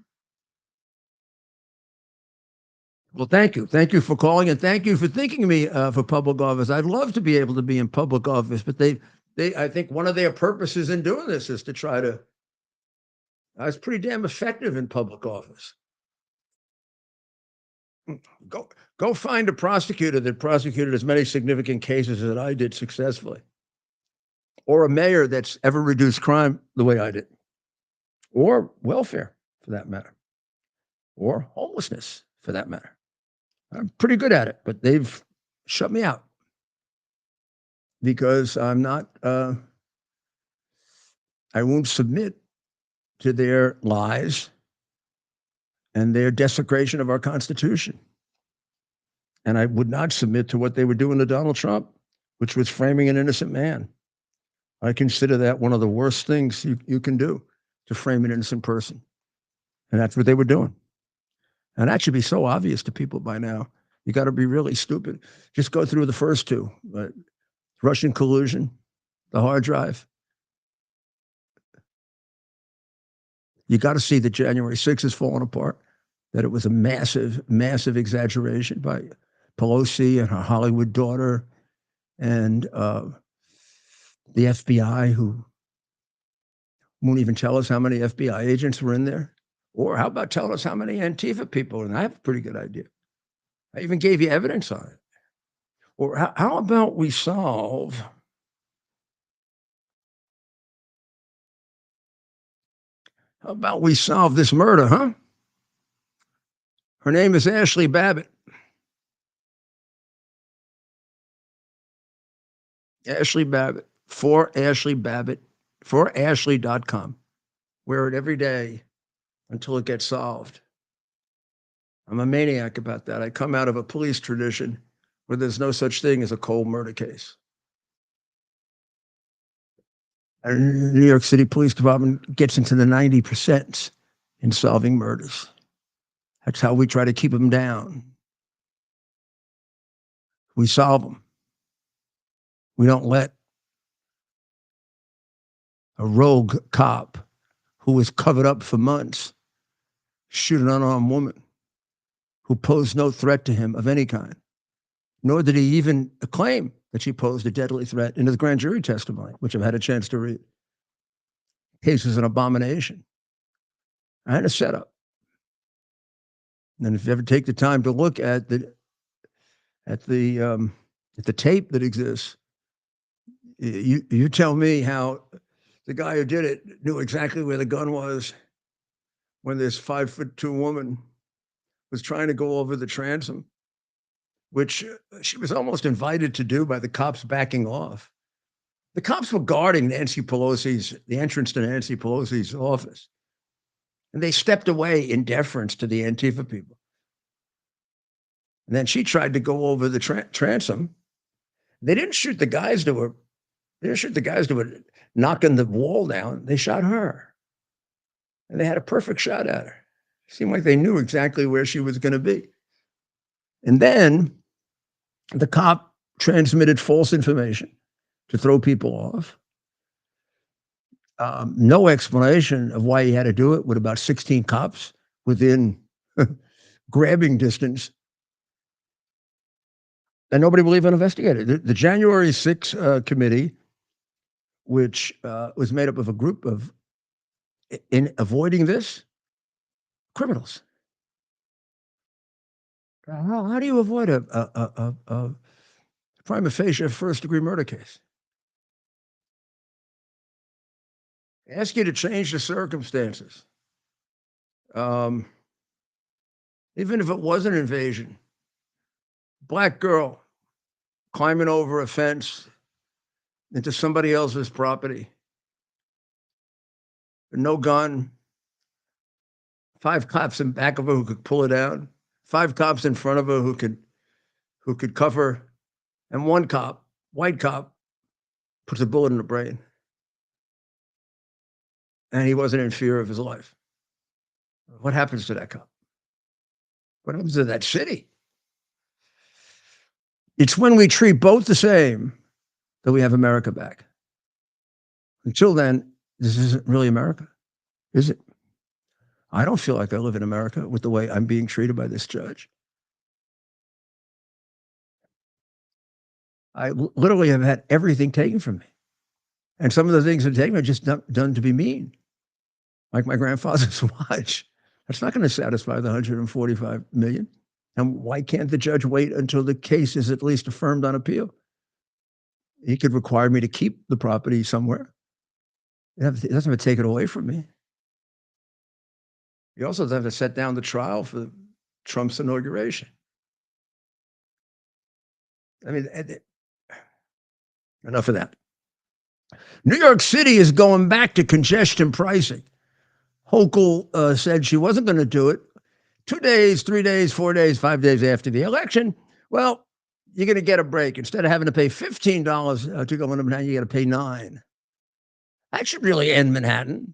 Well, thank you. Thank you for calling, and thank you for thinking of me for public office. I'd love to be able to be in public office, but I think one of their purposes in doing this is to try to. I was pretty damn effective in public office. Go find a prosecutor that prosecuted as many significant cases as I did successfully, or a mayor that's ever reduced crime the way I did, or welfare for that matter, or homelessness for that matter. I'm pretty good at it, but they've shut me out because I'm not. I won't submit to their lies and their desecration of our Constitution. And I would not submit to what they were doing to Donald Trump, which was framing an innocent man. I consider that one of the worst things you can do, to frame an innocent person. And that's what they were doing. And that should be so obvious to people by now. You got to be really stupid. Just go through the first two. Russian collusion, the hard drive. You got to see that January 6th is falling apart, that it was a massive, massive exaggeration by Pelosi and her Hollywood daughter and the FBI, who won't even tell us how many FBI agents were in there. Or how about telling us how many Antifa people were in there? I have a pretty good idea. I even gave you evidence on it. Or how about we solve this murder, huh? Her name is Ashley Babbitt. Ashley Babbitt, for Ashley Babbitt, for Ashley.com. Wear it every day until it gets solved. I'm a maniac about that. I come out of a police tradition where there's no such thing as a cold murder case. And New York City Police Department gets into the 90% in solving murders. That's how we try to keep them down. We solve them. We don't let a rogue cop who was covered up for months shoot an unarmed woman who posed no threat to him of any kind, nor did he even claim that she posed a deadly threat in his grand jury testimony, which I've had a chance to read. The case was an abomination. I had a setup. And if you ever take the time to look at the tape that exists, you tell me how the guy who did it knew exactly where the gun was when this 5'2" woman was trying to go over the transom, which she was almost invited to do by the cops backing off. The cops were guarding the entrance to Nancy Pelosi's office. And they stepped away in deference to the Antifa people. And then she tried to go over the transom. They didn't shoot the guys that were knocking the wall down. They shot her. And they had a perfect shot at her. It seemed like they knew exactly where she was going to be. And then the cop transmitted false information to throw people off. No explanation of why he had to do it with about 16 cops within grabbing distance. And nobody will even investigate it. The January 6th committee, which was made up of a group of, in avoiding this, criminals. How do you avoid a prima facie first-degree murder case? Ask you to change the circumstances. Even if it was an invasion, black girl climbing over a fence into somebody else's property, no gun, 5 cops in back of her who could pull her down, 5 cops in front of her who could cover, and 1 cop, white cop, puts a bullet in the brain. And he wasn't in fear of his life. What happens to that cop? What happens to that city? It's when we treat both the same that we have America back. Until then, this isn't really America, is it? I don't feel like I live in America with the way I'm being treated by this judge. I literally have had everything taken from me. And some of the things that taken are just done to be mean. Like my grandfather's watch. That's not going to satisfy the 145 million. And why can't the judge wait until the case is at least affirmed on appeal? He could require me to keep the property somewhere. He doesn't have to take it away from me. He also doesn't have to set down the trial for Trump's inauguration. I mean, enough of that. New York City is going back to congestion pricing. Hochul said she wasn't going to do it 2 days, 3 days, 4 days, 5 days after the election. Well, you're going to get a break. Instead of having to pay $15 to go into Manhattan, you got to pay $9. That should really end Manhattan.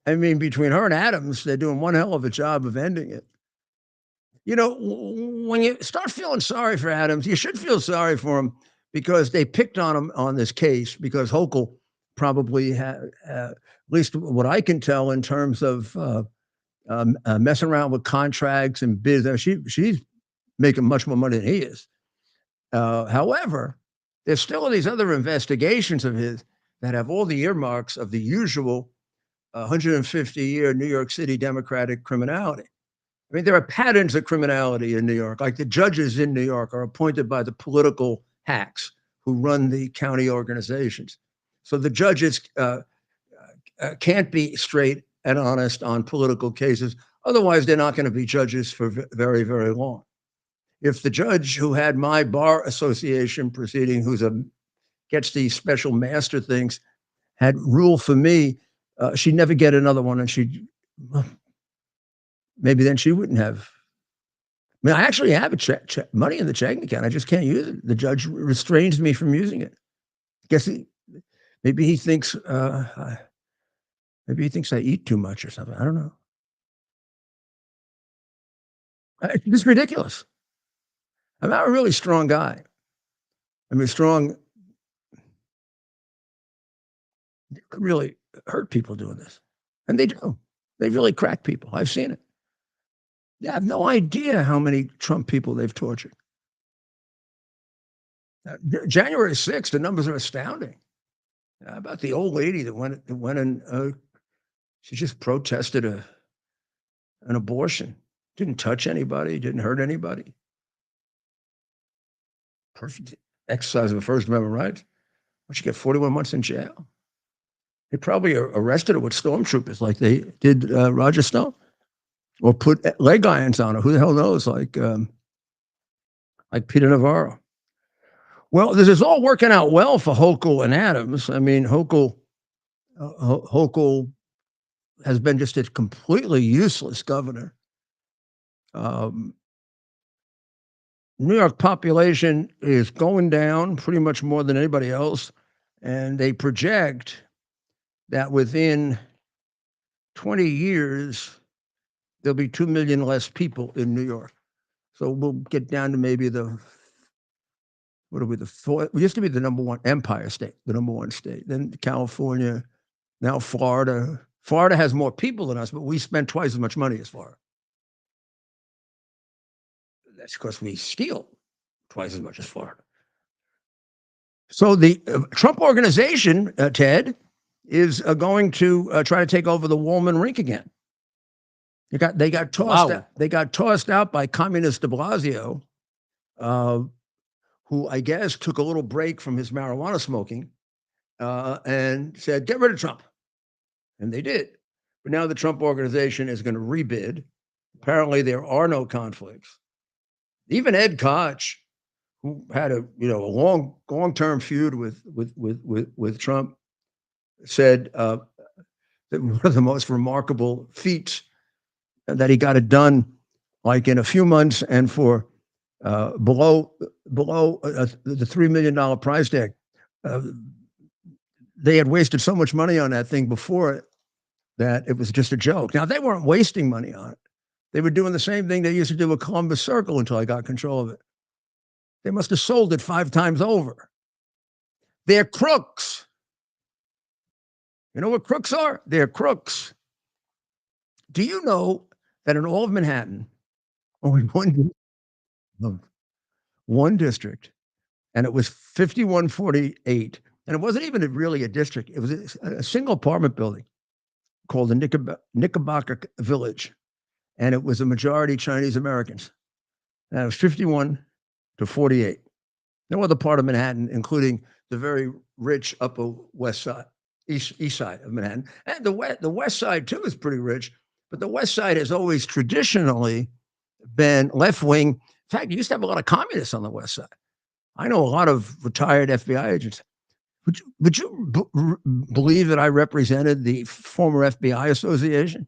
I mean, between her and Adams, they're doing one hell of a job of ending it. You know, when you start feeling sorry for Adams, you should feel sorry for him because they picked on him on this case because Hochul probably at least what I can tell in terms of messing around with contracts and bids. She's making much more money than he is. However, there's still these other investigations of his that have all the earmarks of the usual 150-year New York City Democratic criminality. I mean, there are patterns of criminality in New York. Like the judges in New York are appointed by the political hacks who run the county organizations. So the judges can't be straight and honest on political cases. Otherwise, they're not going to be judges for very, very long. If the judge who had my bar association proceeding, gets these special master things, had ruled for me, she'd never get another one, and maybe then she wouldn't have. I mean, I actually have money in the checking account. I just can't use it. The judge restrains me from using it. Maybe he thinks I eat too much or something. I don't know. It's ridiculous. I'm not a really strong guy. I mean, strong could really hurt people doing this. And they do. They really crack people. I've seen it. I have no idea how many Trump people they've tortured. January 6th, the numbers are astounding. How about the old lady that went and she just protested an abortion. Didn't touch anybody, didn't hurt anybody. Perfect exercise of a First Amendment right. Well, she get 41 months in jail. They probably arrested her with stormtroopers like they did Roger Stone, or put leg irons on her. Who the hell knows? Like Peter Navarro. Well, this is all working out well for Hochul and Adams. I mean, Hochul has been just a completely useless governor. New York population is going down pretty much more than anybody else, and they project that within 20 years, there'll be 2 million less people in New York. So we'll get down to maybe we used to be the number one empire state, the number one state. Then California, now Florida. Florida has more people than us, but we spend twice as much money as Florida. That's because we steal twice as much as Florida. So the Trump organization, Ted, is going to try to take over the Woolman Rink again. They got tossed out. They got tossed out by Communist de Blasio, who I guess took a little break from his marijuana smoking and said, "Get rid of Trump," and they did. But now the Trump organization is going to rebid. Apparently, there are no conflicts. Even Ed Koch, who had a long-term feud with Trump, said that one of the most remarkable feats that he got it done like in a few months and for below the $3 million price tag. They had wasted so much money on that thing before it that it was just a joke. Now, they weren't wasting money on it. They were doing the same thing they used to do with Columbus Circle until I got control of it. They must have sold it 5 times over. They're crooks. You know what crooks are? They're crooks. Do you know that in all of Manhattan, only one district, and it was 5148, and it wasn't even really a district. It was a single apartment building called the Knickerbocker Village, and it was a majority Chinese Americans. And it was 51-48. No other part of Manhattan, including the very rich Upper West Side, East Side of Manhattan, and the West Side too is pretty rich. But the West Side has always traditionally been left-wing. In fact, you used to have a lot of communists on the West Side. I know a lot of retired FBI agents. Would you believe that I represented the former FBI Association?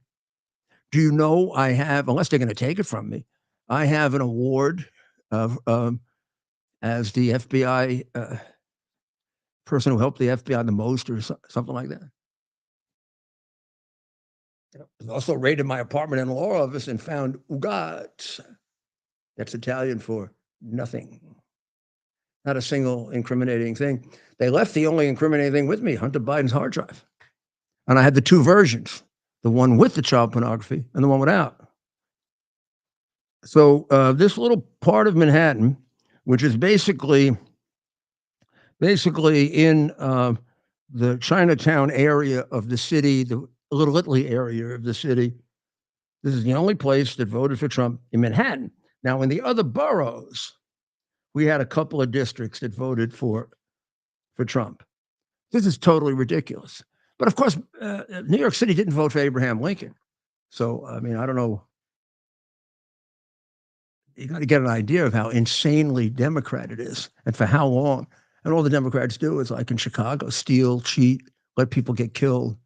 Do you know I have, unless they're going to take it from me, I have an award of as the FBI person who helped the FBI the most, or something like that. I also raided my apartment and law office and found ugat. That's Italian for nothing. Not a single incriminating thing. They left the only incriminating thing with me, Hunter Biden's hard drive. And I had the two versions, the one with the child pornography and the one without. So this little part of Manhattan, which is basically in the Chinatown area of the city, the Little Italy area of the city, this is the only place that voted for Trump in Manhattan. Now, in the other boroughs, we had a couple of districts that voted for Trump. This is totally ridiculous. But of course, New York City didn't vote for Abraham Lincoln. So, I mean, I don't know. You got to get an idea of how insanely Democrat it is and for how long. And all the Democrats do is, like in Chicago, steal, cheat, let people get killed.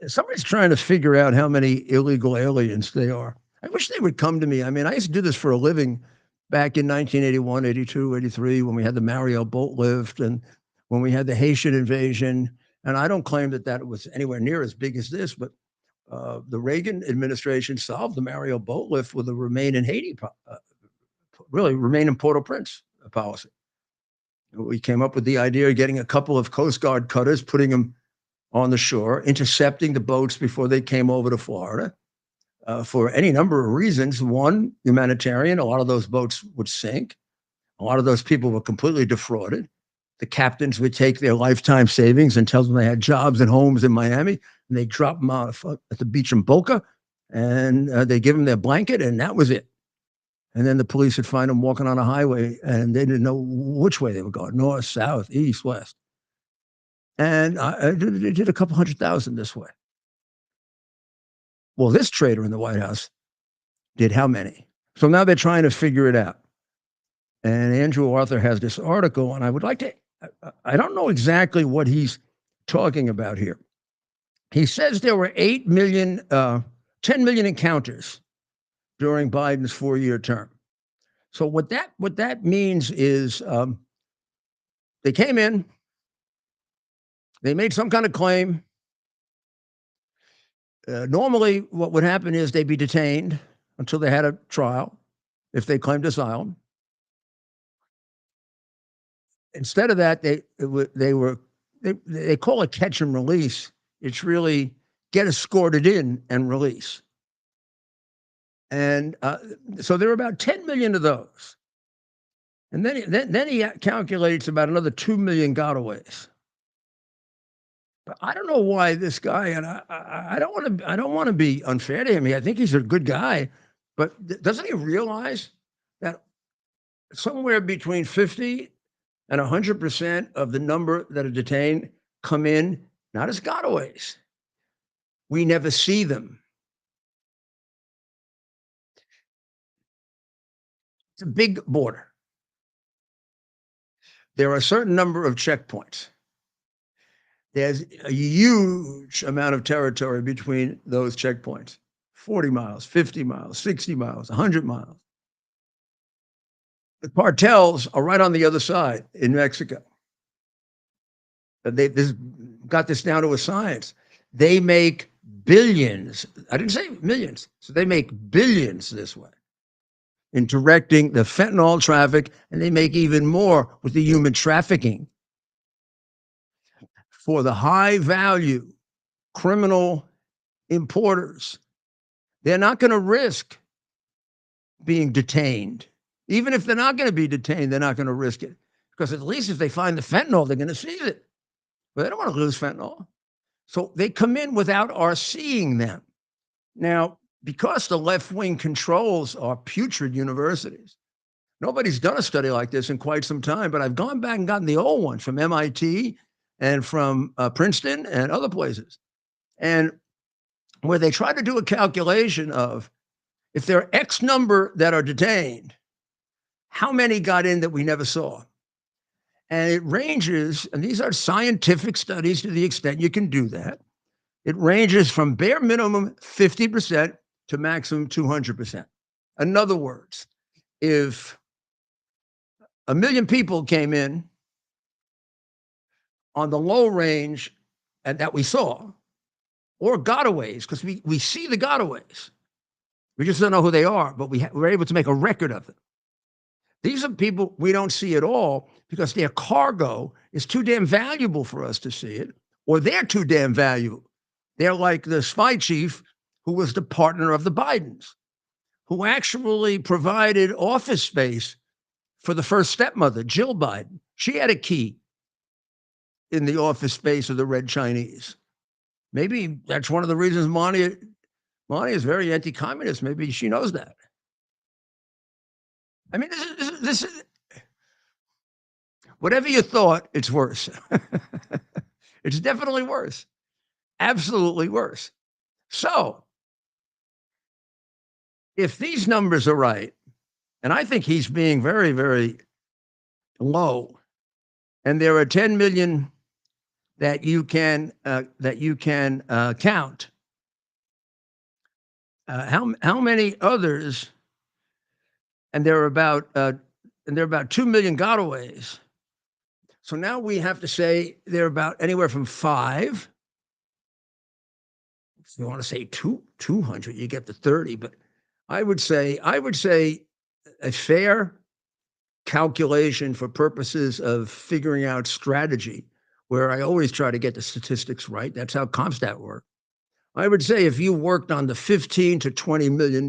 Somebody's trying to figure out how many illegal aliens they are. I wish they would come to me. I mean, I used to do this for a living back in 1981, 82, 83, when we had the Mario boat lift and when we had the Haitian invasion. And I don't claim that that was anywhere near as big as this, but the Reagan administration solved the Mario boat lift with a remain in Haiti, really remain in Port-au-Prince policy. We came up with the idea of getting a couple of Coast Guard cutters, putting them on the shore, intercepting the boats before they came over to Florida for any number of reasons. One, humanitarian. A lot of those boats would sink. A lot of those people were completely defrauded. The captains would take their lifetime savings and tell them they had jobs and homes in Miami, and they drop them out at the beach in Boca, and they give them their blanket, and that was it. And then the police would find them walking on a highway, and they didn't know which way they were going, north, south, east, west. And I did a couple 100,000 this way. Well, this traitor in the White House did how many? So now they're trying to figure it out. And Andrew Arthur has this article, and I would like to, I don't know exactly what he's talking about here. He says there were 10 million encounters during Biden's 4-year term. So what that means is they came in, they made some kind of claim. Normally, what would happen is they'd be detained until they had a trial if they claimed asylum. Instead of that, they call it catch and release. It's really get escorted in and release. And so there are about 10 million of those. And then he calculates about another 2 million gotaways. But I don't know why this guy, and I don't want to be unfair to him. I think he's a good guy, but doesn't he realize that somewhere between 50 and 100% of the number that are detained come in not as gotaways? We never see them. It's a big border. There are a certain number of checkpoints. There's a huge amount of territory between those checkpoints. 40 miles, 50 miles, 60 miles, 100 miles. The cartels are right on the other side in Mexico. They've got this down to a science. They make billions. I didn't say millions. So they make billions this way in directing the fentanyl traffic, and they make even more with the human trafficking. For the high value criminal importers, they're not going to risk being detained. Even if they're not going to be detained, they're not going to risk it. Because at least if they find the fentanyl, they're going to seize it. But they don't want to lose fentanyl. So they come in without our seeing them. Now, because the left wing controls our putrid universities, nobody's done a study like this in quite some time, but I've gone back and gotten the old ones from MIT and from Princeton and other places. And where they try to do a calculation of if there are X number that are detained, how many got in that we never saw? And it ranges, and these are scientific studies to the extent you can do that. It ranges from bare minimum 50% to maximum 200%. In other words, if 1 million people came in on the low range and that we saw, or gotaways, because we see the gotaways, We just don't know who they are, but we're able to make a record of them. These are people we don't see at all because their cargo is too damn valuable for us to see it, or they're too damn valuable. They're like the spy chief who was the partner of the Bidens, who actually provided office space for the first stepmother, Jill Biden. She had a key in the office space of the Red Chinese. Maybe that's one of the reasons Melania is very anti-communist. Maybe she knows that. I mean, this is whatever you thought, it's worse. It's definitely worse. Absolutely worse. So, if these numbers are right, and I think he's being very, very low, and there are 10 million that you can count. How many others? And there are about 2 million gotaways. So now we have to say they're about anywhere from 5. If you want to say 200, you get to 30. But I would say a fair calculation for purposes of figuring out strategy, where I always try to get the statistics right. That's how Comstat works. I would say if you worked on the 15 to $20 million,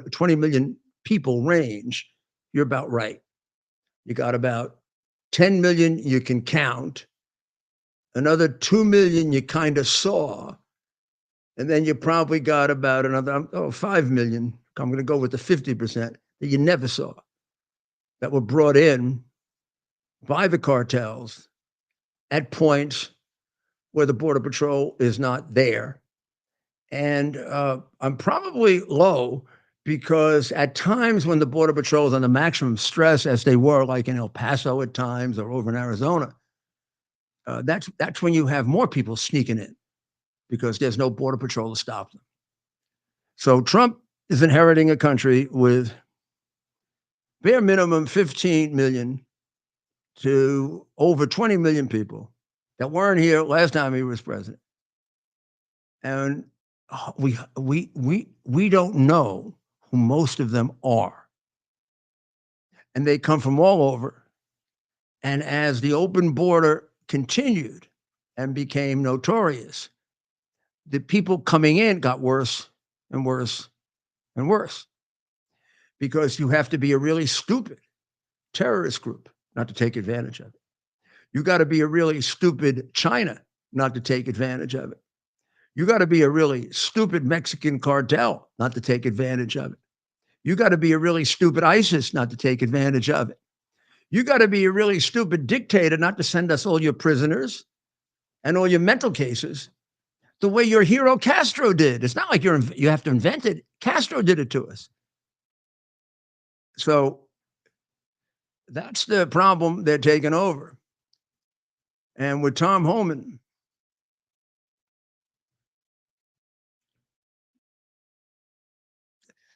20 million people range, you're about right. You got about 10 million you can count, another 2 million you kind of saw, and then you probably got about another 5 million. I'm going to go with the 50% that you never saw, that were brought in by the cartels at points where the Border Patrol is not there. And I'm probably low because at times when the Border Patrol is under maximum stress, as they were like in El Paso at times or over in Arizona, that's when you have more people sneaking in because there's no Border Patrol to stop them. So Trump is inheriting a country with bare minimum 15 million to over 20 million people that weren't here last time he was president. And we don't know who most of them are. And they come from all over. And as the open border continued and became notorious, the people coming in got worse and worse and worse. Because you have to be a really stupid terrorist group not to take advantage of it. You got to be a really stupid China not to take advantage of it. You got to be a really stupid Mexican cartel not to take advantage of it. You got to be a really stupid ISIS not to take advantage of it. You got to be a really stupid dictator not to send us all your prisoners and all your mental cases the way your hero Castro did. It's not like you have to invent it. Castro did it to us. So that's the problem they're taking over. And with Tom Homan,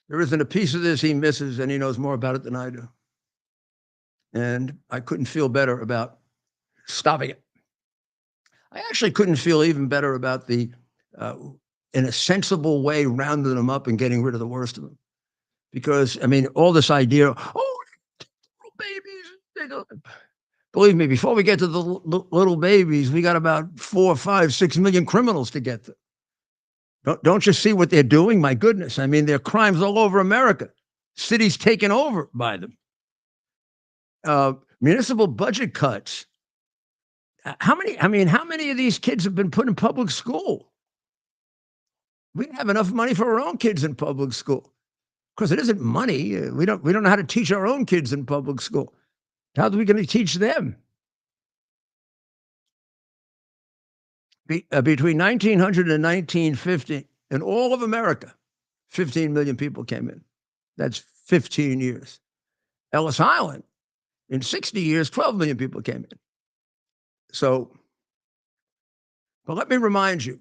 there isn't a piece of this he misses, and he knows more about it than I do. And I couldn't feel better about stopping it. I actually couldn't feel even better about in a sensible way, rounding them up and getting rid of the worst of them. Because, I mean, all this idea, little babies. Believe me, before we get to the little babies, we got about 4, 5, 6 million criminals to get to. Don't you see what they're doing? My goodness. I mean, there are crimes all over America. Cities taken over by them. Municipal budget cuts. How many of these kids have been put in public school? We don't have enough money for our own kids in public school. Of course, it isn't money. We don't know how to teach our own kids in public school. How are we going to teach them? Between 1900 and 1950, in all of America, 15 million people came in. That's 15 years. Ellis Island, in 60 years, 12 million people came in. So, but let me remind you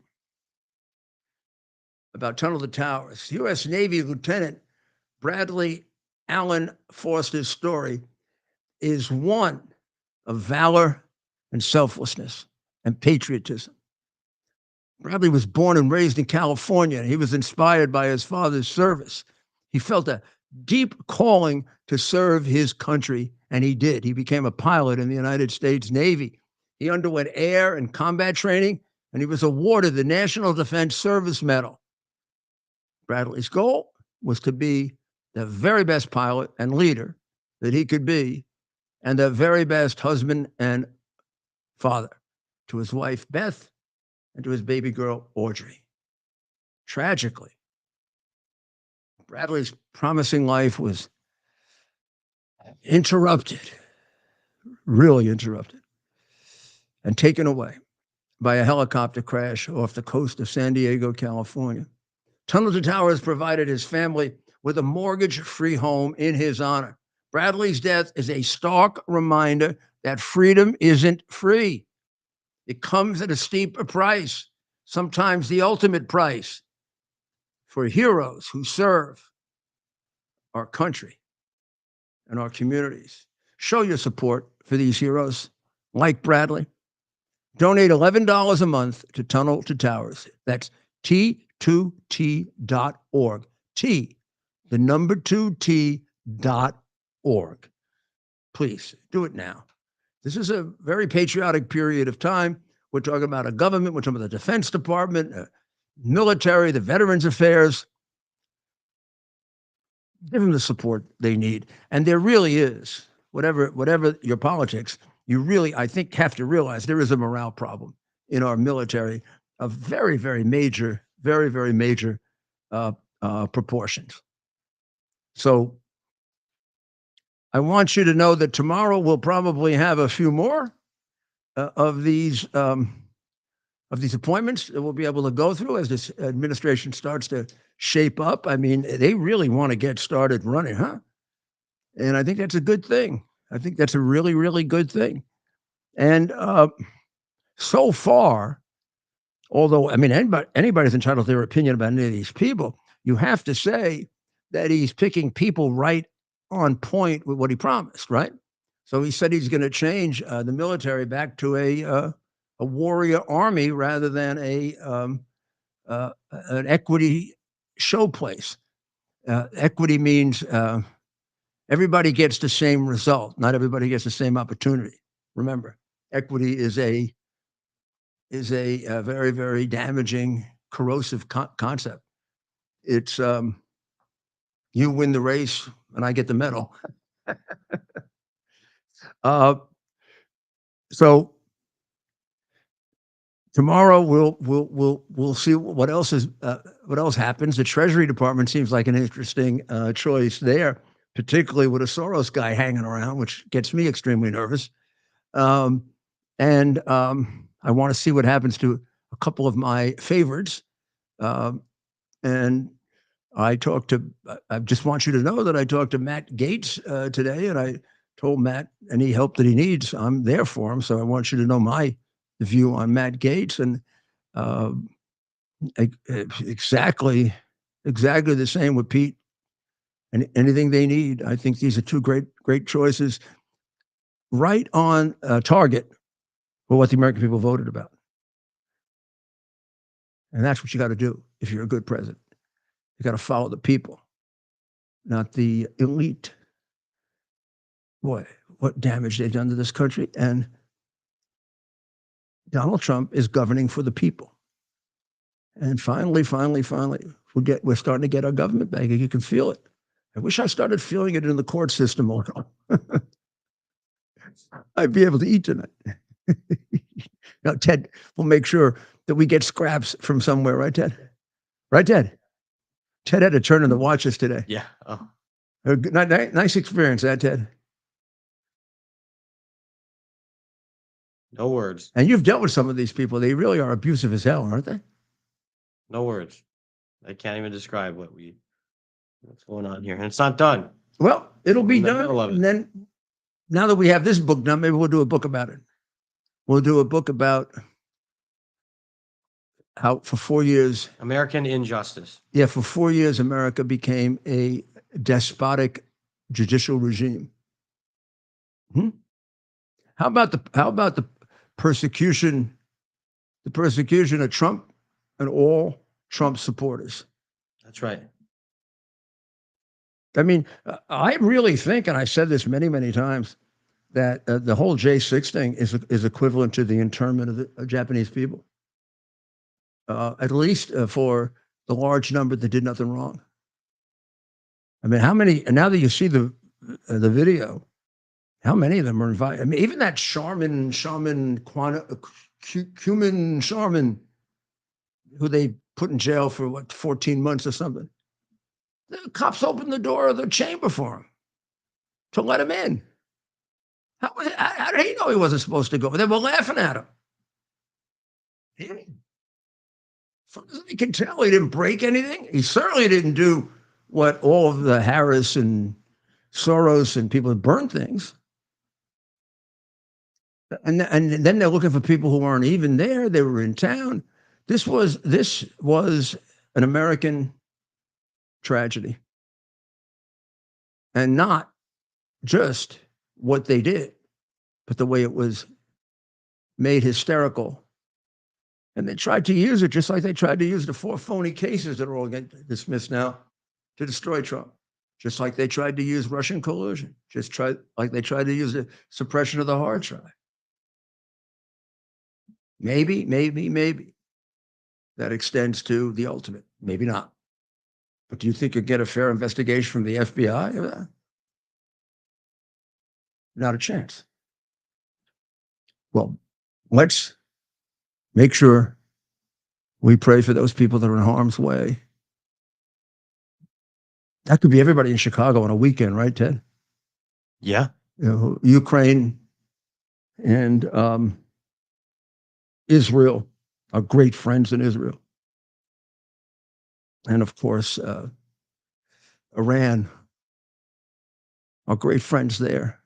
about Tunnel to Towers. U.S. Navy Lieutenant Bradley Allen Foster's story is one of valor and selflessness and patriotism. Bradley was born and raised in California, and he was inspired by his father's service He felt a deep calling to serve his country, and he did. He became a pilot in the United States Navy. He underwent air and combat training, and he was awarded the National Defense Service Medal. Bradley's goal was to be the very best pilot and leader that he could be, and the very best husband and father to his wife, Beth, and to his baby girl, Audrey. Tragically, Bradley's promising life was interrupted, really interrupted, and taken away by a helicopter crash off the coast of San Diego, California. Tunnel to Towers provided his family with a mortgage-free home in his honor. Bradley's death is a stark reminder that freedom isn't free. It comes at a steep price, sometimes the ultimate price, for heroes who serve our country and our communities. Show your support for these heroes like Bradley. Donate $11 a month to Tunnel to Towers. That's T2T.org. T, the number 2T.org. Please do it now. This is a very patriotic period of time. We're talking about a government, we're talking about the Defense Department, military, the Veterans Affairs. Give them the support they need. And there really is, whatever your politics, you really, I think, have to realize there is a morale problem in our military of very, very major proportions. So I want you to know that tomorrow we'll probably have a few more of these appointments that we'll be able to go through as this administration starts to shape up. I mean, they really want to get started running, huh? And I think that's a good thing. I think that's a really, really good thing. And so far, although, I mean, anybody's entitled to their opinion about any of these people, you have to say that he's picking people right on point with what he promised, right? So he said he's going to change the military back to a warrior army rather than an equity showplace. Equity means everybody gets the same result. Not everybody gets the same opportunity. Remember, equity is a very, very damaging, corrosive concept. It's you win the race and I get the medal. So tomorrow we'll see what else happens. The Treasury Department seems like an interesting choice there, particularly with a Soros guy hanging around, which gets me extremely nervous. And I want to see what happens to a couple of my favorites. And I just want you to know that I talked to Matt Gaetz today, and I told Matt any help that he needs, I'm there for him. So I want you to know my view on Matt Gaetz, and exactly the same with Pete. And anything they need, I think these are two great choices, right on target for what the American people voted about. And that's what you got to do if you're a good president. You got to follow the people, not the elite. Boy, what damage they've done to this country. And Donald Trump is governing for the people. And finally, we're starting to get our government back. You can feel it. I wish I started feeling it in the court system a little. I'd be able to eat tonight. Now, Ted, we'll make sure that we get scraps from somewhere, right, Ted? Right, Ted? Ted had to turn in the watches today. Yeah. Oh. Nice experience, that Ted. No words. And you've dealt with some of these people. They really are abusive as hell, aren't they? No words. I can't even describe what's going on here. And it's not done. Well, it'll be done. And then now that we have this book done, maybe we'll do a book about it. We'll do a book about how for 4 years... American injustice. Yeah, for 4 years, America became a despotic judicial regime. How about the persecution of Trump and all Trump supporters? That's right. I mean, I really think, and I said this many, many times, that the whole J6 thing is equivalent to the internment of the Japanese people, at least for the large number that did nothing wrong. I mean, how many? And now that you see the video, how many of them are invited? I mean, even that Cumin Sharman, who they put in jail for what 14 months or something. The cops opened the door of the chamber for him to let him in. How did he know he wasn't supposed to go? They were laughing at him. From as he can tell, he didn't break anything. He certainly didn't do what all of the Harris and Soros and people that burned things. And then they're looking for people who aren't even there. They were in town. This was an American tragedy, and not just what they did, but the way it was made hysterical. And they tried to use it just like they tried to use the 4 phony cases that are all getting dismissed now to destroy Trump. Just like they tried to use Russian collusion. Like they tried to use the suppression of the hard drive. Maybe that extends to the ultimate. Maybe not. But do you think you'll get a fair investigation from the FBI? Not a chance. Well, let's make sure we pray for those people that are in harm's way. That could be everybody in Chicago on a weekend, right, Ted? Yeah. Ukraine and Israel, our great friends in Israel. And of course, Iran, our great friends there.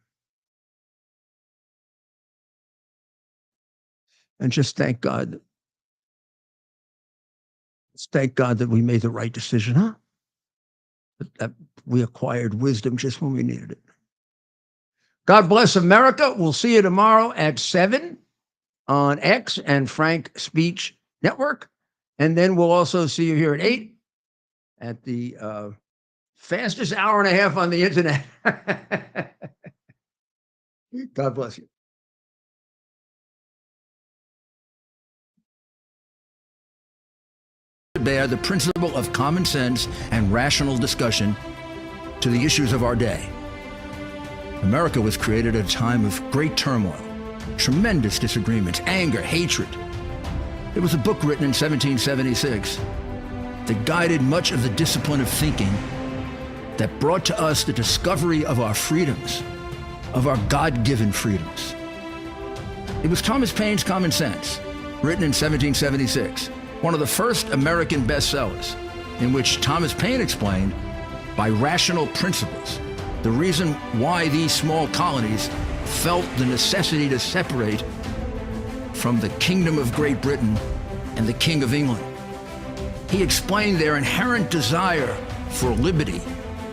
And just thank God. Thank God that we made the right decision, huh? That we acquired wisdom just when we needed it. God bless America. We'll see you tomorrow at 7 on X and Frank Speech Network. And then we'll also see you here at 8 at the fastest hour and a half on the internet. God bless you. Bear the principle of common sense and rational discussion to the issues of our day. America was created at a time of great turmoil, tremendous disagreements, anger, hatred. There was a book written in 1776 that guided much of the discipline of thinking that brought to us the discovery of our freedoms, of our God-given freedoms. It was Thomas Paine's Common Sense, written in 1776, one of the first American bestsellers, in which Thomas Paine explained, by rational principles, the reason why these small colonies felt the necessity to separate from the Kingdom of Great Britain and the King of England. He explained their inherent desire for liberty,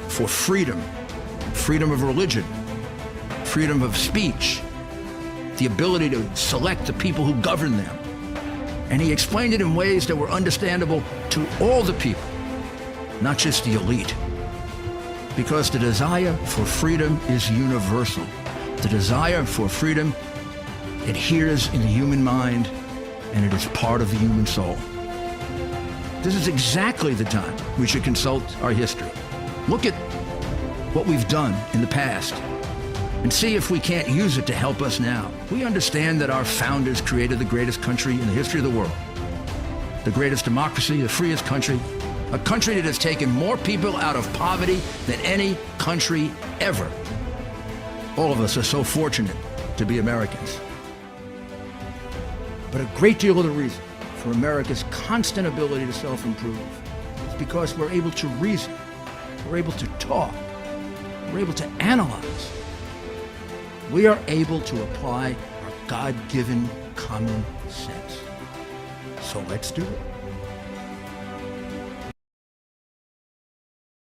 for freedom, freedom of religion, freedom of speech, the ability to select the people who govern them. And he explained it in ways that were understandable to all the people, not just the elite. Because the desire for freedom is universal. The desire for freedom adheres in the human mind, and it is part of the human soul. This is exactly the time we should consult our history. Look at what we've done in the past and see if we can't use it to help us now. We understand that our founders created the greatest country in the history of the world, the greatest democracy, the freest country, a country that has taken more people out of poverty than any country ever. All of us are so fortunate to be Americans. But a great deal of the reason for America's constant ability to self-improve is because we're able to reason, we're able to talk, we're able to analyze. We are able to apply our God-given common sense. So let's do it.